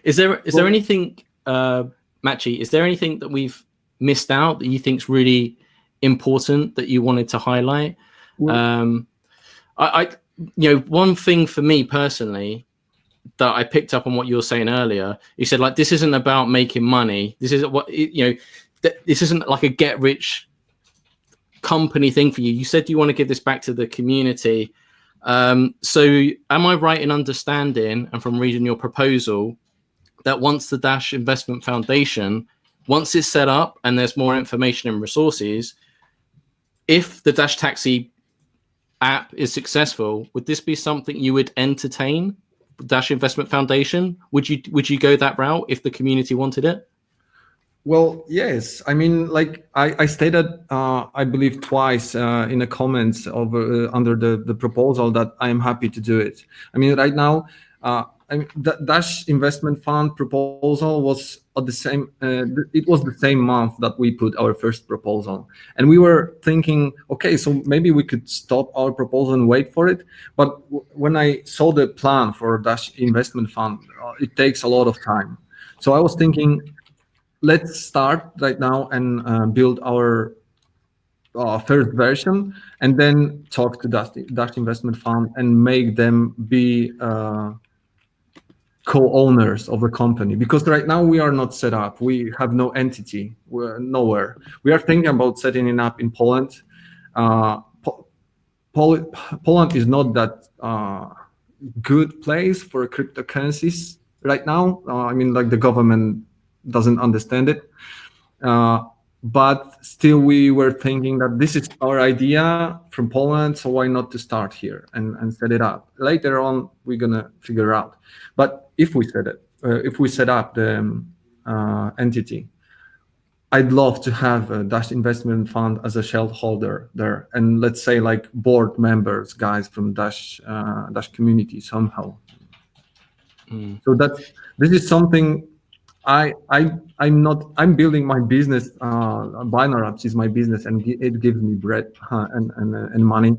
Is there anything, Maciej, is there anything that we've missed out that you think is really important that you wanted to highlight? One thing for me personally that I picked up on what you were saying earlier, you said, like, this isn't about making money. This isn't this isn't like a get rich company thing for you. You said you want to give this back to the community. So am I right in understanding, and from reading your proposal, that once the Dash Investment Foundation, once it's set up and there's more information and resources, if the Dash Taxi app is successful, would this be something you would entertain? Dash Investment Foundation? Would you go that route if the community wanted it? Well, yes. I mean, like I stated, I believe twice in the comments of under the proposal that I am happy to do it. I mean, right now, the Dash Investment Fund proposal was at the same. It was the same month that we put our first proposal, and we were thinking, okay, so maybe we could stop our proposal and wait for it. But when I saw the plan for Dash Investment Fund, it takes a lot of time. So I was thinking, let's start right now and build our first version, and then talk to Dash Investment Fund and make them be co-owners of the company. Because right now we are not set up. We have no entity. We're nowhere. We are thinking about setting it up in Poland. Poland is not that good place for cryptocurrencies right now. I mean, like the government doesn't understand it. But still, we were thinking that this is our idea from Poland, so why not to start here and set it up? Later on, we're gonna figure out. But if we set up the entity, I'd love to have a Dash Investment Fund as a shareholder there, and let's say like board members, guys from Dash community somehow. So this is something. I'm building my business. Binary is my business, and it gives me bread and money.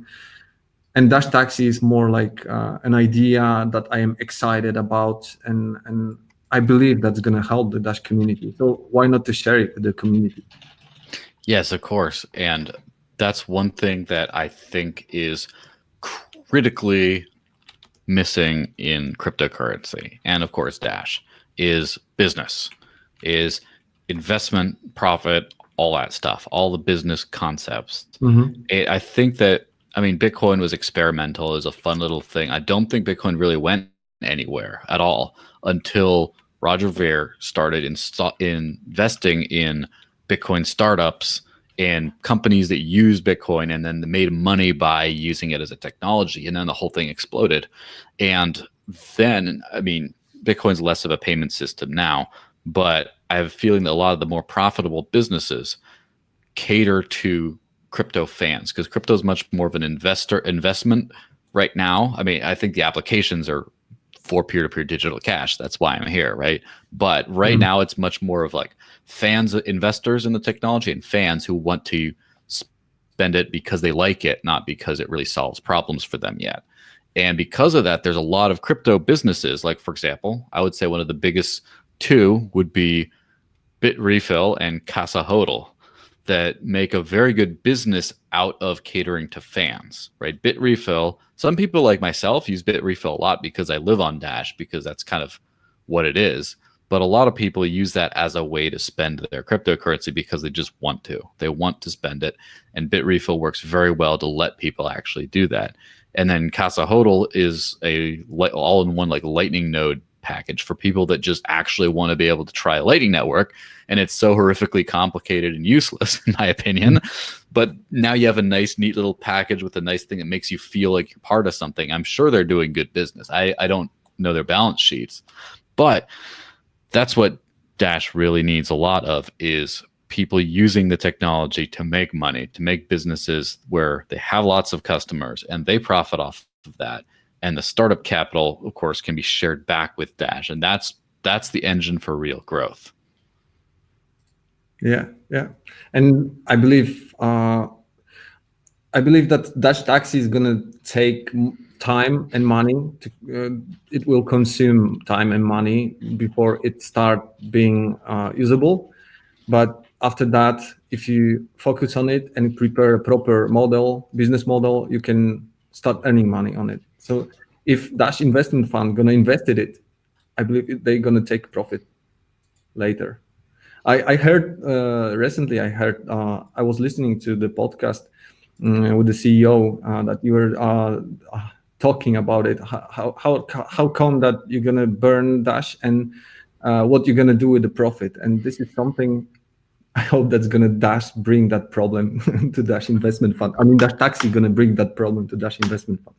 And Dash Taxi is more like an idea that I am excited about, and I believe that's going to help the Dash community. So why not to share it with the community? Yes, of course. And that's one thing that I think is critically missing in cryptocurrency, and of course Dash, is business, is investment, profit, all that stuff, all the business concepts. I think that, I mean, Bitcoin was experimental, is a fun little thing. I don't think Bitcoin really went anywhere at all until Roger Ver started investing in Bitcoin startups and companies that use Bitcoin, and then they made money by using it as a technology, and then the whole thing exploded. And then, I mean, Bitcoin's less of a payment system now, but I have a feeling that a lot of the more profitable businesses cater to crypto fans, because crypto is much more of an investment right now. I mean, I think the applications are for peer-to-peer digital cash. That's why I'm here, right? But right now it's much more of like fans, investors in the technology, and fans who want to spend it because they like it, not because it really solves problems for them yet. And because of that, there's a lot of crypto businesses. Like, for example, I would say one of the biggest two would be Bitrefill and Casa Hodl, that make a very good business out of catering to fans, right? Bitrefill, some people like myself use Bitrefill a lot because I live on Dash, because that's kind of what it is. But a lot of people use that as a way to spend their cryptocurrency because they just want to. They want to spend it. And Bitrefill works very well to let people actually do that. And then Casa Hodl is a all-in-one like Lightning node package for people that just actually want to be able to try a Lightning network. And it's so horrifically complicated and useless, in my opinion. But now you have a nice, neat little package with a nice thing that makes you feel like you're part of something. I'm sure they're doing good business. I don't know their balance sheets. But that's what Dash really needs a lot of, is people using the technology to make money, to make businesses where they have lots of customers and they profit off of that. And the startup capital, of course, can be shared back with Dash. And that's the engine for real growth. Yeah. And I believe that Dash Taxi is going to take time and money. It will consume time and money before it start being usable. But after that, if you focus on it and prepare a proper business model, you can start earning money on it. So if Dash Investment Fund going to invest in it, I believe they're going to take profit later. I heard recently, I was listening to the podcast with the CEO that you were talking about it. How come that you're going to burn Dash, and what you're going to do with the profit? And this is something I hope that's gonna Dash bring that problem to Dash Investment Fund. I mean, Dash Taxi gonna bring that problem to Dash Investment Fund.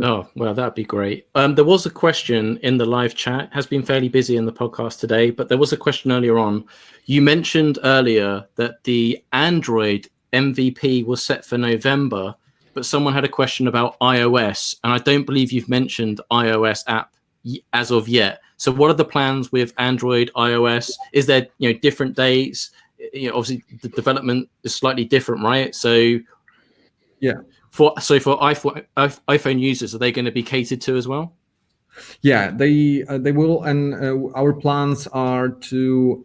Oh, well, that'd be great. There was a question in the live chat, has been fairly busy in the podcast today, but there was a question earlier on. You mentioned earlier that the Android MVP was set for November, but someone had a question about iOS, and I don't believe you've mentioned iOS app as of yet. So what are the plans with Android, iOS? Is there, different dates? Obviously the development is slightly different, right? So yeah. For iPhone users, are they going to be catered to as well? Yeah, they will, and our plans are to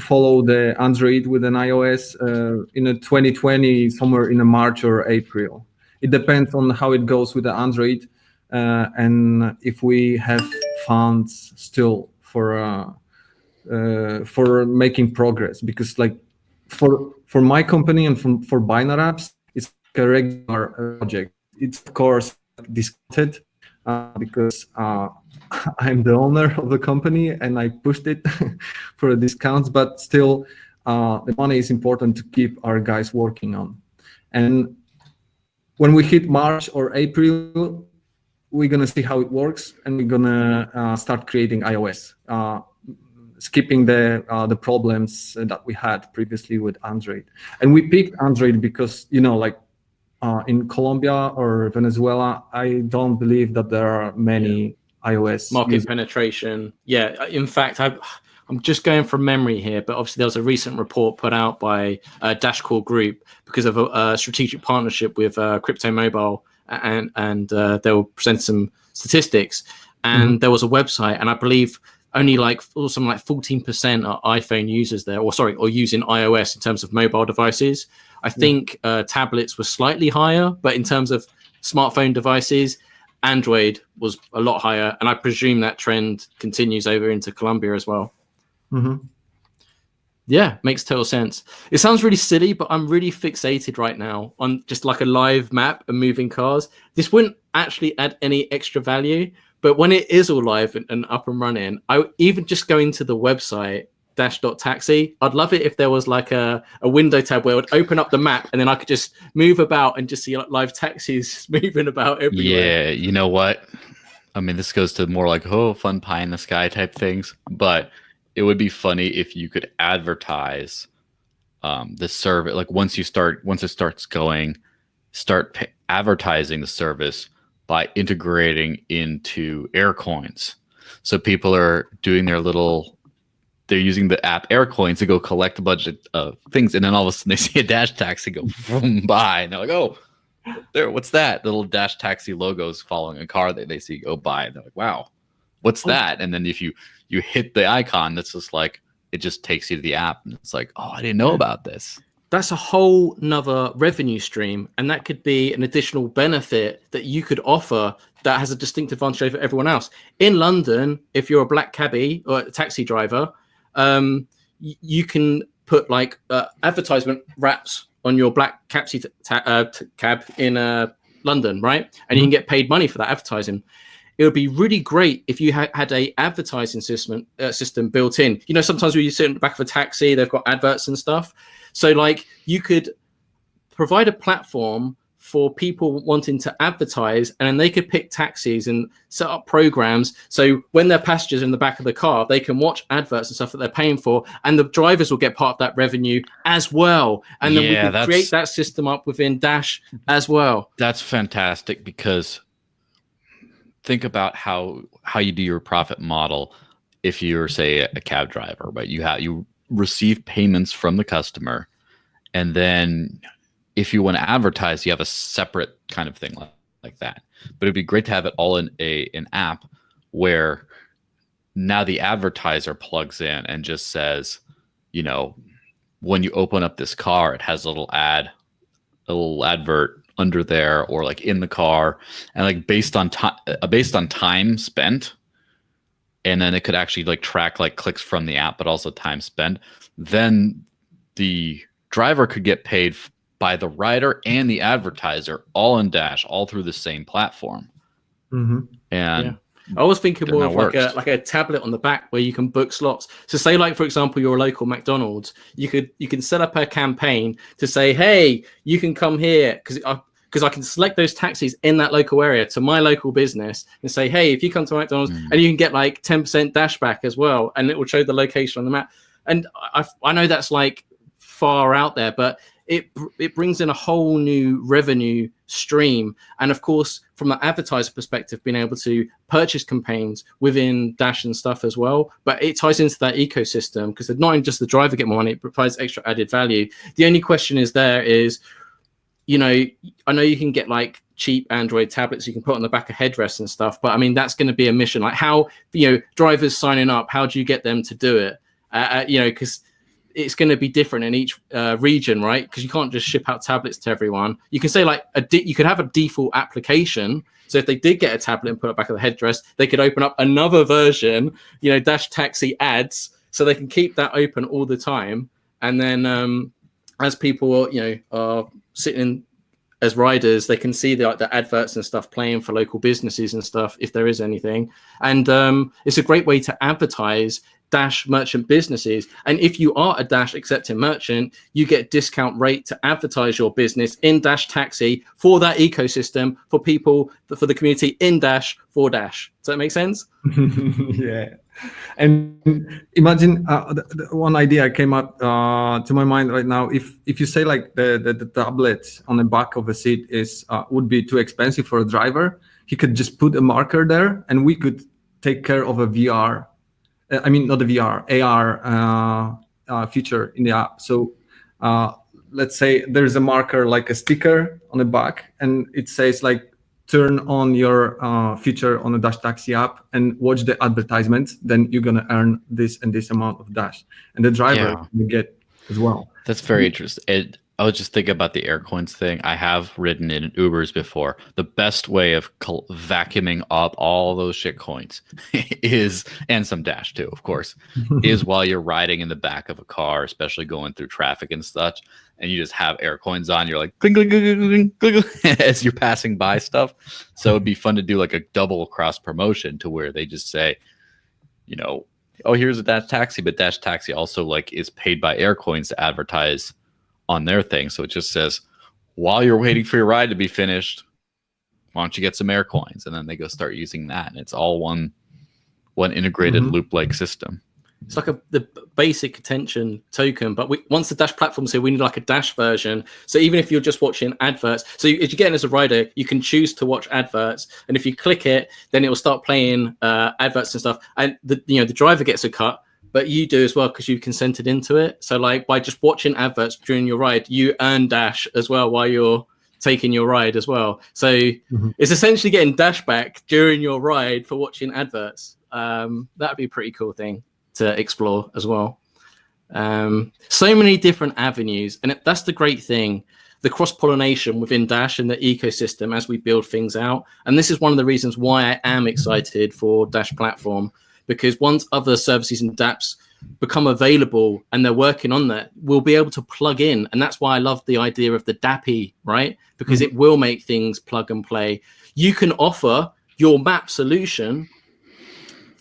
follow the Android with an iOS in a 2020, somewhere in a March or April. It depends on how it goes with the Android, and if we have funds still for making progress. Because like for my company and for Binary Apps, it's like a regular project. It's of course discounted. Because I'm the owner of the company and I pushed it for a discounts, but still the money is important to keep our guys working on. And when we hit March or April, we're gonna see how it works, and we're gonna start creating iOS, skipping the problems that we had previously with Android. And we picked Android because in Colombia or Venezuela, I don't believe that there are many iOS market users. penetration. Yeah, in fact, I'm just going from memory here, but obviously there was a recent report put out by Dash Core Group because of a strategic partnership with Crypto Mobile, and they'll present some statistics. And there was a website, and I believe only something like 14% are iPhone users there, or using iOS in terms of mobile devices. I think tablets were slightly higher, but in terms of smartphone devices, Android was a lot higher, and I presume that trend continues over into Colombia as well. Yeah, makes total sense. It sounds really silly, but I'm really fixated right now on just like a live map and moving cars. This wouldn't actually add any extra value, but when it is all live and up and running, I even just going to the website dash.taxi, I'd love it if there was like a window tab where it would open up the map and then I could just move about and just see like live taxis moving about everywhere. Yeah, you know what? I mean, this goes to more like, fun pie in the sky type things, but it would be funny if you could advertise the service. Like once it starts going, advertising the service by integrating into Aircoins. So people are doing they're using the app Aircoins to go collect a bunch of things, and then all of a sudden they see a Dash Taxi go by, and they're like, "Oh, there! What's that?" The little Dash Taxi logos following a car that they see go by, and they're like, "Wow, what's that?" And then if you hit the icon, that's just like it just takes you to the app, and it's like, "Oh, I didn't know about this." That's a whole nother revenue stream, and that could be an additional benefit that you could offer that has a distinct advantage over everyone else. In London, if you're a black cabbie or a taxi driver, you can put like advertisement wraps on your black cab in London, right? And you can get paid money for that advertising. It would be really great if you had a advertising system built in. Sometimes when you sit in the back of a taxi, they've got adverts and stuff. So like you could provide a platform for people wanting to advertise, and then they could pick taxis and set up programs. So when their passengers in the back of the car, they can watch adverts and stuff that they're paying for, and the drivers will get part of that revenue as well. And then we can create that system up within Dash as well. That's fantastic, because think about how you do your profit model. If you're, say, a cab driver, right? You receive payments from the customer, and then if you want to advertise, you have a separate kind of thing like that. But it'd be great to have it all in an app where now the advertiser plugs in and just says, when you open up this car, it has a little advert under there, or like in the car, and like based on time spent, and then it could actually like track like clicks from the app, but also time spent. Then the driver could get paid by the rider and the advertiser all in Dash, all through the same platform. Mm-hmm. And I was thinking more Then of that like a tablet on the back where you can book slots. So say like, for example, you're a local McDonald's, you can set up a campaign to say, hey, you can come here because I can select those taxis in that local area to my local business and say, hey, if you come to McDonald's, and you can get like 10% dash back as well, and it will show the location on the map. And I know that's like far out there, but it brings in a whole new revenue stream. And of course, from the advertiser perspective, being able to purchase campaigns within Dash and stuff as well. But it ties into that ecosystem because not only just the driver get more money, it provides extra added value. The only question is you know, I know you can get like cheap Android tablets you can put on the back of headrests and stuff, but I mean, that's going to be a mission. Like how, drivers signing up, how do you get them to do it? Because it's going to be different in each region, right? Because you can't just ship out tablets to everyone. You can say like you could have a default application. So if they did get a tablet and put it back of the headdress, they could open up another version, Dash Taxi ads, so they can keep that open all the time. And then as people, are sitting as riders, they can see the adverts and stuff playing for local businesses and stuff, if there is anything. And it's a great way to advertise Dash merchant businesses. And if you are a Dash accepting merchant, you get discount rate to advertise your business in Dash Taxi for that ecosystem, for people, for the community in Dash, for Dash. Does that make sense? Yeah. And imagine one idea came up to my mind right now. If you say like the tablet on the back of a seat would be too expensive for a driver, he could just put a marker there and we could take care of a VR. I mean, not the VR, AR feature in the app. So let's say there's a marker like a sticker on the back and it says like, turn on your feature on the Dash Taxi app and watch the advertisement, then you're going to earn this and this amount of Dash. And the driver will get as well. That's very interesting. I was just thinking about the air coins thing. I have ridden in Ubers before. The best way of vacuuming up all those shit coins is, and some Dash too, of course, is while you're riding in the back of a car, especially going through traffic and such, and you just have air coins on, you're like, clink, clink, clink, clink, clink, clink, as you're passing by stuff. So it'd be fun to do like a double cross promotion to where they just say, oh, here's a Dash Taxi, but Dash Taxi also like is paid by air coins to advertise on their thing. So it just says, while you're waiting for your ride to be finished, why don't you get some air coins? And then they go start using that. And it's all one integrated loop-like system. It's like the basic attention token, but once the Dash platform's here, we need like a Dash version. So even if you're just watching adverts, so if you get in as a rider, you can choose to watch adverts, and if you click it, then it will start playing adverts and stuff. And the driver gets a cut, but you do as well because you consented into it. So like by just watching adverts during your ride, you earn Dash as well while you're taking your ride as well. So it's essentially getting Dash back during your ride for watching adverts. That'd be a pretty cool thing to explore as well. So many different avenues, and that's the great thing, the cross-pollination within Dash and the ecosystem as we build things out. And this is one of the reasons why I am excited for Dash platform, because once other services and dApps become available and they're working on that, we'll be able to plug in. And that's why I love the idea of the DAppy, right? Because it will make things plug and play. You can offer your map solution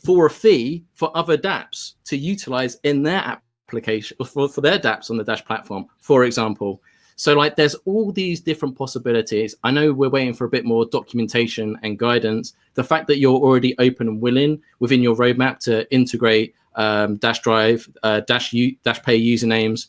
for a fee for other dApps to utilize in their application, or for their dApps on the Dash platform, for example. So like there's all these different possibilities. I know we're waiting for a bit more documentation and guidance. The fact that you're already open and willing within your roadmap to integrate Dash Drive, Dash Pay usernames,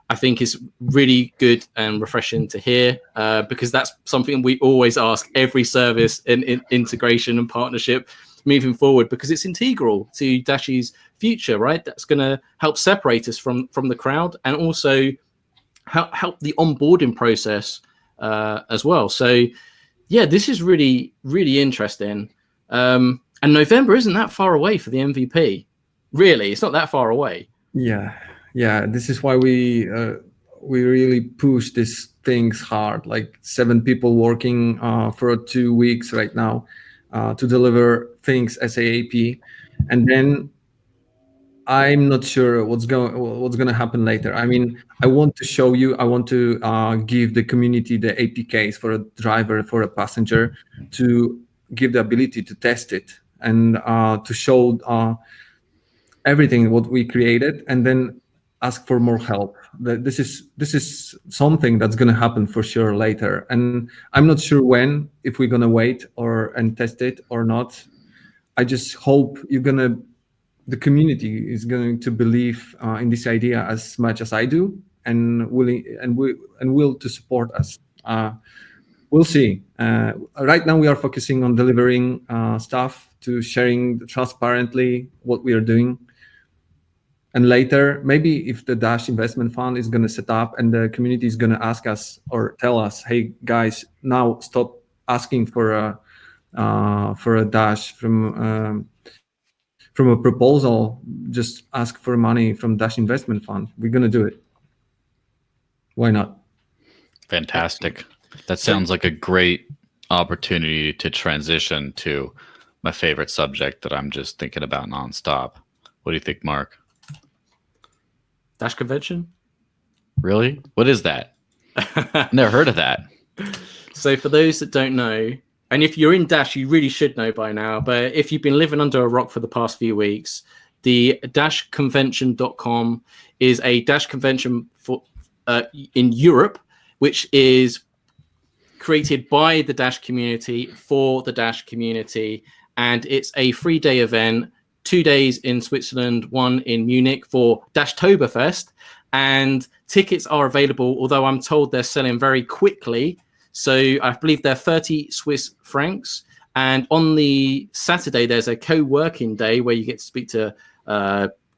I think is really good and refreshing to hear, because that's something we always ask every service in integration and partnership moving forward, because it's integral to Dash's future, right? That's going to help separate us from the crowd, and also help the onboarding process as well. So yeah, this is really, really interesting. And November isn't that far away for the MVP. Really, it's not that far away. Yeah. This is why we really push these things hard. Like 7 people working for 2 weeks right now to deliver things SAAP, and then I'm not sure what's going to happen later. I mean, I want to show you. I want to give the community the APKs for a driver, for a passenger, to give the ability to test it and to show everything what we created, and then ask for more help. This is something that's going to happen for sure later, and I'm not sure when, if we're going to wait and test it or not. I just hope the community is going to believe in this idea as much as I do, and will to support us. We'll see. Right now we are focusing on delivering stuff, to sharing transparently what we are doing. And later, maybe if the Dash investment fund is going to set up and the community is going to ask us or tell us, hey guys, now stop asking for a Dash from a proposal, just ask for money from Dash investment fund. We're going to do it. Why not? Fantastic. That sounds like a great opportunity to transition to my favorite subject that I'm just thinking about nonstop. What do you think, Mark? Dash convention? Really? What is that? Never heard of that. So for those that don't know, and if you're in Dash, you really should know by now, but if you've been living under a rock for the past few weeks, the dashconvention.com is a Dash convention for in Europe, which is created by the Dash community for the Dash community. And it's a 3-day event, 2 days in Switzerland, 1 in Munich for Dashtoberfest. And tickets are available, although I'm told they're selling very quickly. So I believe they're 30 Swiss francs. And on the Saturday, there's a co-working day where you get to speak to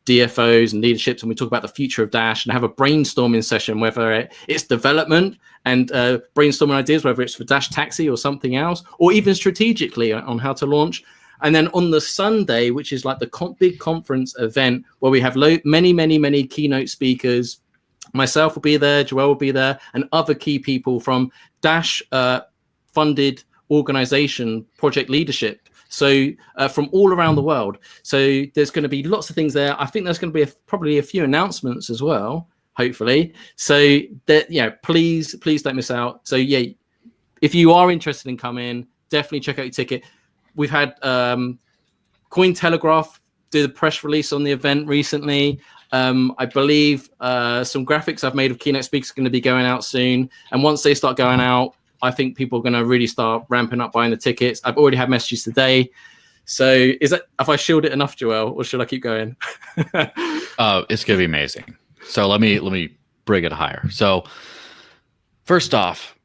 DFOs and leaderships, and we talk about the future of Dash and have a brainstorming session, whether it's development and brainstorming ideas, whether it's for Dash Taxi or something else, or even strategically on how to launch. And then on the Sunday, which is like the big conference event where we have many keynote speakers. Myself will be there, Joel will be there, and other key people from Dash funded organization, project leadership. So from all around the world. So there's going to be lots of things there. I think there's going to be probably a few announcements as well, hopefully. So that, yeah, please don't miss out. So yeah, if you are interested in coming, definitely check out your ticket. We've had Cointelegraph do the press release on the event recently. I believe some graphics I've made of keynote speakers are going to be going out soon. And once they start going out, I think people are going to really start ramping up buying the tickets. I've already had messages today. So have I shielded it enough, Joel, or should I keep going? It's going to be amazing. So let me bring it higher. So first off,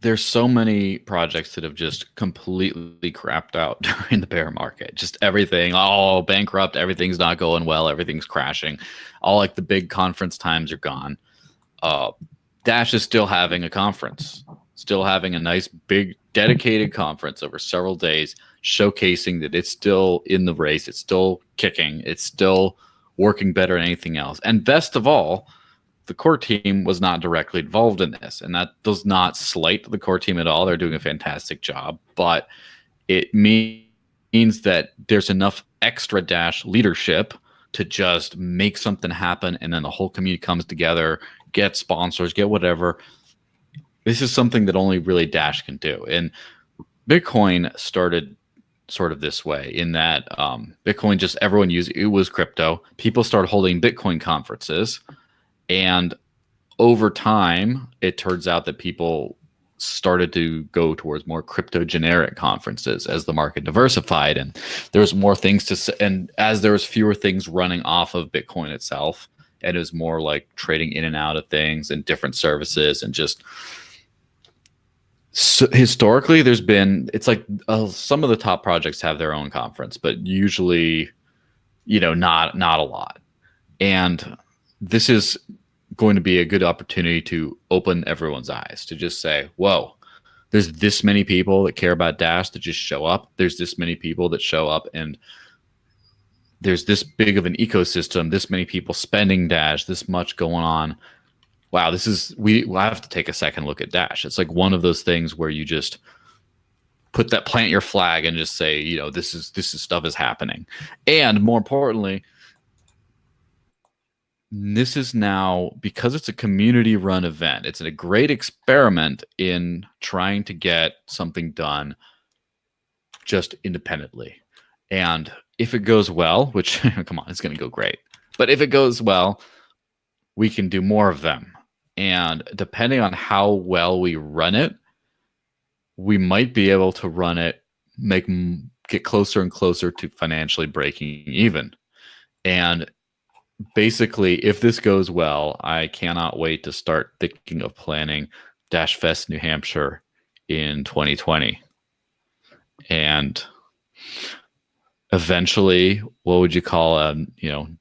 there's so many projects that have just completely crapped out during the bear market. Just everything, all bankrupt, everything's not going well, everything's crashing. All like the big conference times are gone. Dash is still having a conference, still having a nice big dedicated conference over several days, showcasing that it's still in the race, it's still kicking, it's still working better than anything else. And best of all, the core team was not directly involved in this, and that does not slight the core team at all. They're doing a fantastic job, but it means that there's enough extra Dash leadership to just make something happen, and then the whole community comes together, get sponsors, get whatever. This is something that only really Dash can do. And Bitcoin started sort of this way, in that Bitcoin, just everyone used it, was crypto. People started holding Bitcoin conferences. And over time, it turns out that people started to go towards more crypto generic conferences as the market diversified, and there's more things to say. And as there was fewer things running off of Bitcoin itself, and it was more like trading in and out of things and different services, and just so historically, there's been, it's like some of the top projects have their own conference, but usually, not a lot. And this is going to be a good opportunity to open everyone's eyes, to just say, whoa, there's this many people that care about Dash that just show up. There's this many people that show up, and there's this big of an ecosystem, this many people spending Dash, this much going on. Wow, I have to take a second look at Dash. It's like one of those things where you just plant your flag and just say, this is stuff is happening. And more importantly, this is now, because it's a community run event, it's a great experiment in trying to get something done just independently. And if it goes well, which come on, it's going to go great. But if it goes well, we can do more of them. And depending on how well we run it, we might be able to run it, get closer and closer to financially breaking even. And basically, if this goes well, I cannot wait to start thinking of planning Dash Fest New Hampshire in 2020. And eventually, what would you call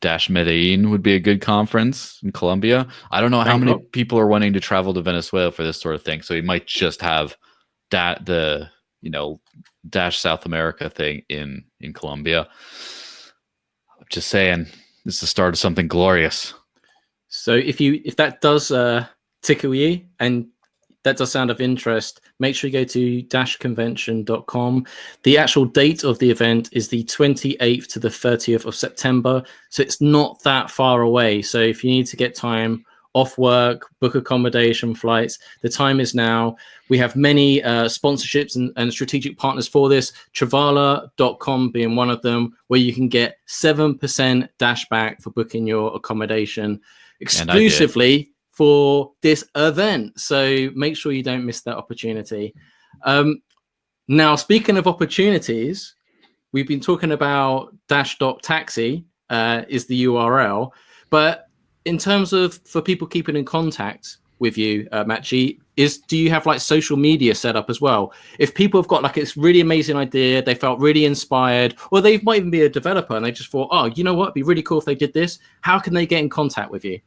Dash Medellin would be a good conference in Colombia. I don't know how many people are wanting to travel to Venezuela for this sort of thing, so we might just have the Dash South America thing in Colombia. I'm just saying, this is the start of something glorious. So if that does tickle you and that does sound of interest, make sure you go to dashconvention.com. The actual date of the event is the 28th to the 30th of September. So it's not that far away. So if you need to get time off work, book accommodation, flights, the time is now. We have many sponsorships and strategic partners for this, Travala.com being one of them, where you can get 7% Dash back for booking your accommodation exclusively for this event. So make sure you don't miss that opportunity. Now, speaking of opportunities, we've been talking about Dash.taxi is the URL, but in terms of for people keeping in contact with you, Maciej, do you have like social media set up as well? If people have got like this really amazing idea, they felt really inspired, or they might even be a developer and they just thought, oh, you know what, it'd be really cool if they did this. How can they get in contact with you?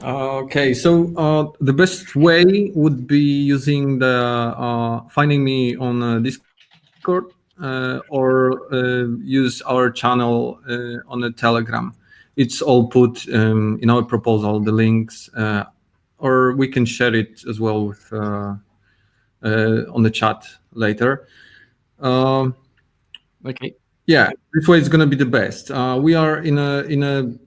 Okay, so the best way would be using the finding me on Discord or use our channel on the Telegram. It's all put in our proposal, the links, or we can share it as well with on the chat later. Okay. Yeah, this way is going to be the best. We are in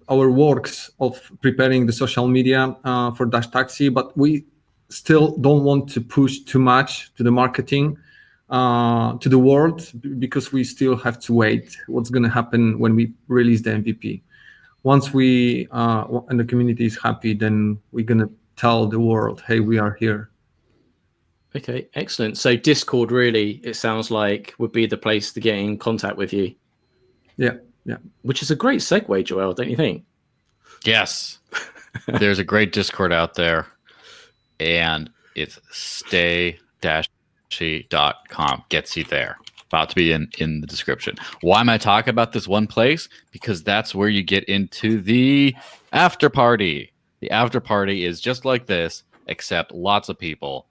our works of preparing the social media for Dash Taxi, but we still don't want to push too much to the marketing to the world, because we still have to wait what's going to happen when we release the MVP. Once we and the community is happy, then we're going to tell the world, hey, we are here. Okay, excellent. So Discord really, it sounds like, would be the place to get in contact with you. Yeah. Which is a great segue, Joel, don't you think? Yes. There's a great Discord out there, and it's stay-she.com. Gets you there. About to be in the description. Why am I talking about this one place? Because that's where you get into the after party. The after party is just like this, except lots of people.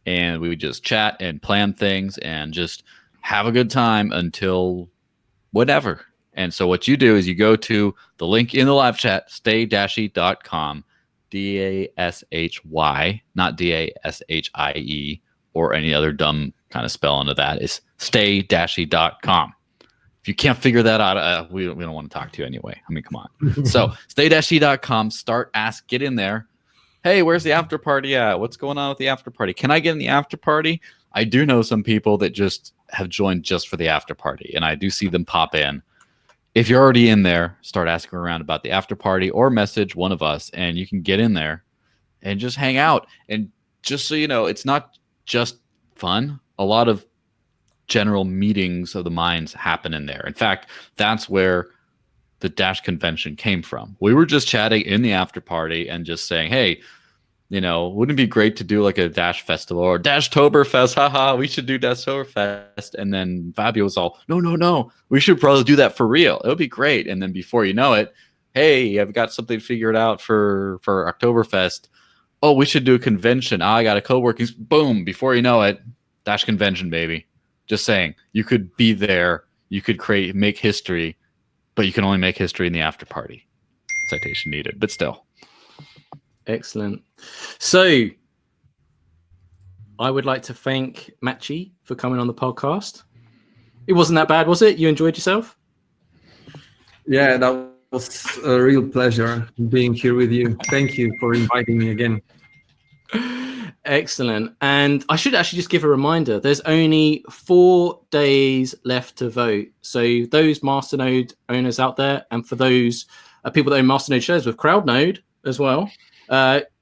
And we would just chat and plan things and just have a good time until whatever. And so what you do is you go to the link in the live chat, stay-she.com, DASHY, not DASHIE, or any other dumb kind of spell into that. Is stay-she.com. If you can't figure that out, we don't want to talk to you anyway. I mean, come on. So stay-she.com, get in there. Hey, where's the after party at? What's going on with the after party? Can I get in the after party? I do know some people that just have joined just for the after party, and I do see them pop in. If you're already in there, start asking around about the after party or message one of us, and you can get in there and just hang out. And just so you know, it's not just fun. A lot of general meetings of the minds happen in there. In fact, that's where the Dash convention came from. We were just chatting in the after party and just saying, hey, wouldn't it be great to do like a Dash festival or Dashtoberfest? Haha, we should do Dashtoberfest. And then Fabio was all, no, we should probably do that for real. It would be great. And then before you know it, hey, I've got something figured out for Oktoberfest. Oh, we should do a convention. I got a co-working. Boom. Before you know it, Dash convention, baby. Just saying, you could be there. You could make history, but you can only make history in the after party. Citation needed, but still. Excellent. So I would like to thank Maciej for coming on the podcast. It wasn't that bad, was it? You enjoyed yourself? Yeah, that was a real pleasure being here with you. Thank you for inviting me again. Excellent. And I should actually just give a reminder, there's only 4 days left to vote. So those Masternode owners out there, and for those people that own Masternode shares with CrowdNode as well,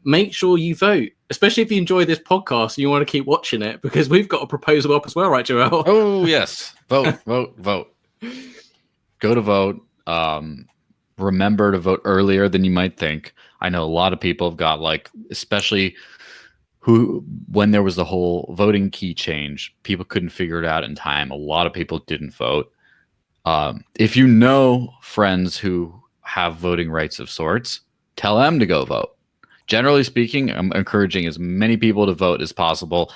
make sure you vote, especially if you enjoy this podcast and you want to keep watching it, because we've got a proposal up as well, right, Joel? Oh, yes. Vote, vote, vote. Go to vote. Remember to vote earlier than you might think. I know a lot of people have got, like, especially when there was the whole voting key change, people couldn't figure it out in time. A lot of people didn't vote. If you know friends who have voting rights of sorts, tell them to go vote. Generally speaking, I'm encouraging as many people to vote as possible.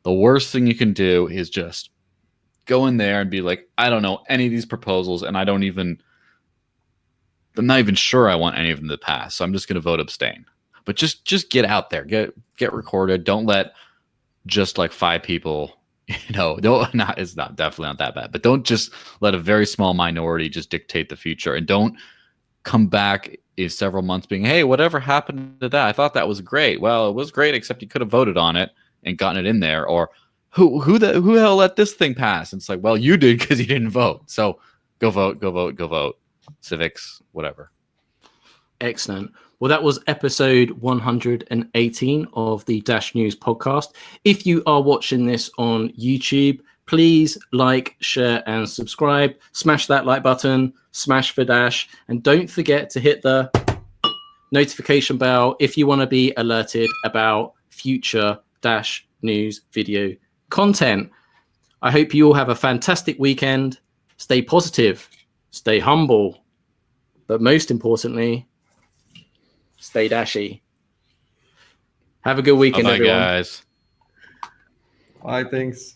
The worst thing you can do is just go in there and be like, I don't know any of these proposals, and I'm not even sure I want any of them to pass, so I'm just going to vote abstain. But just get out there, get recorded. Don't let just like 5 people, it's definitely not that bad, but don't just let a very small minority just dictate the future, and don't come back in several months being, hey, whatever happened to that? I thought that was great. Well, it was great, except you could have voted on it and gotten it in there. Or who the hell let this thing pass? And it's like, well, you did because you didn't vote. So go vote. Civics, whatever. Excellent. Well, that was episode 118 of the Dash News podcast. If you are watching this on YouTube, please like, share, and subscribe. Smash that like button, smash for Dash, and don't forget to hit the notification bell if you want to be alerted about future Dash News video content. I hope you all have a fantastic weekend. Stay positive, stay humble, but most importantly, stay dashy. Have a good weekend, Bye, everyone. guys. Bye, thanks.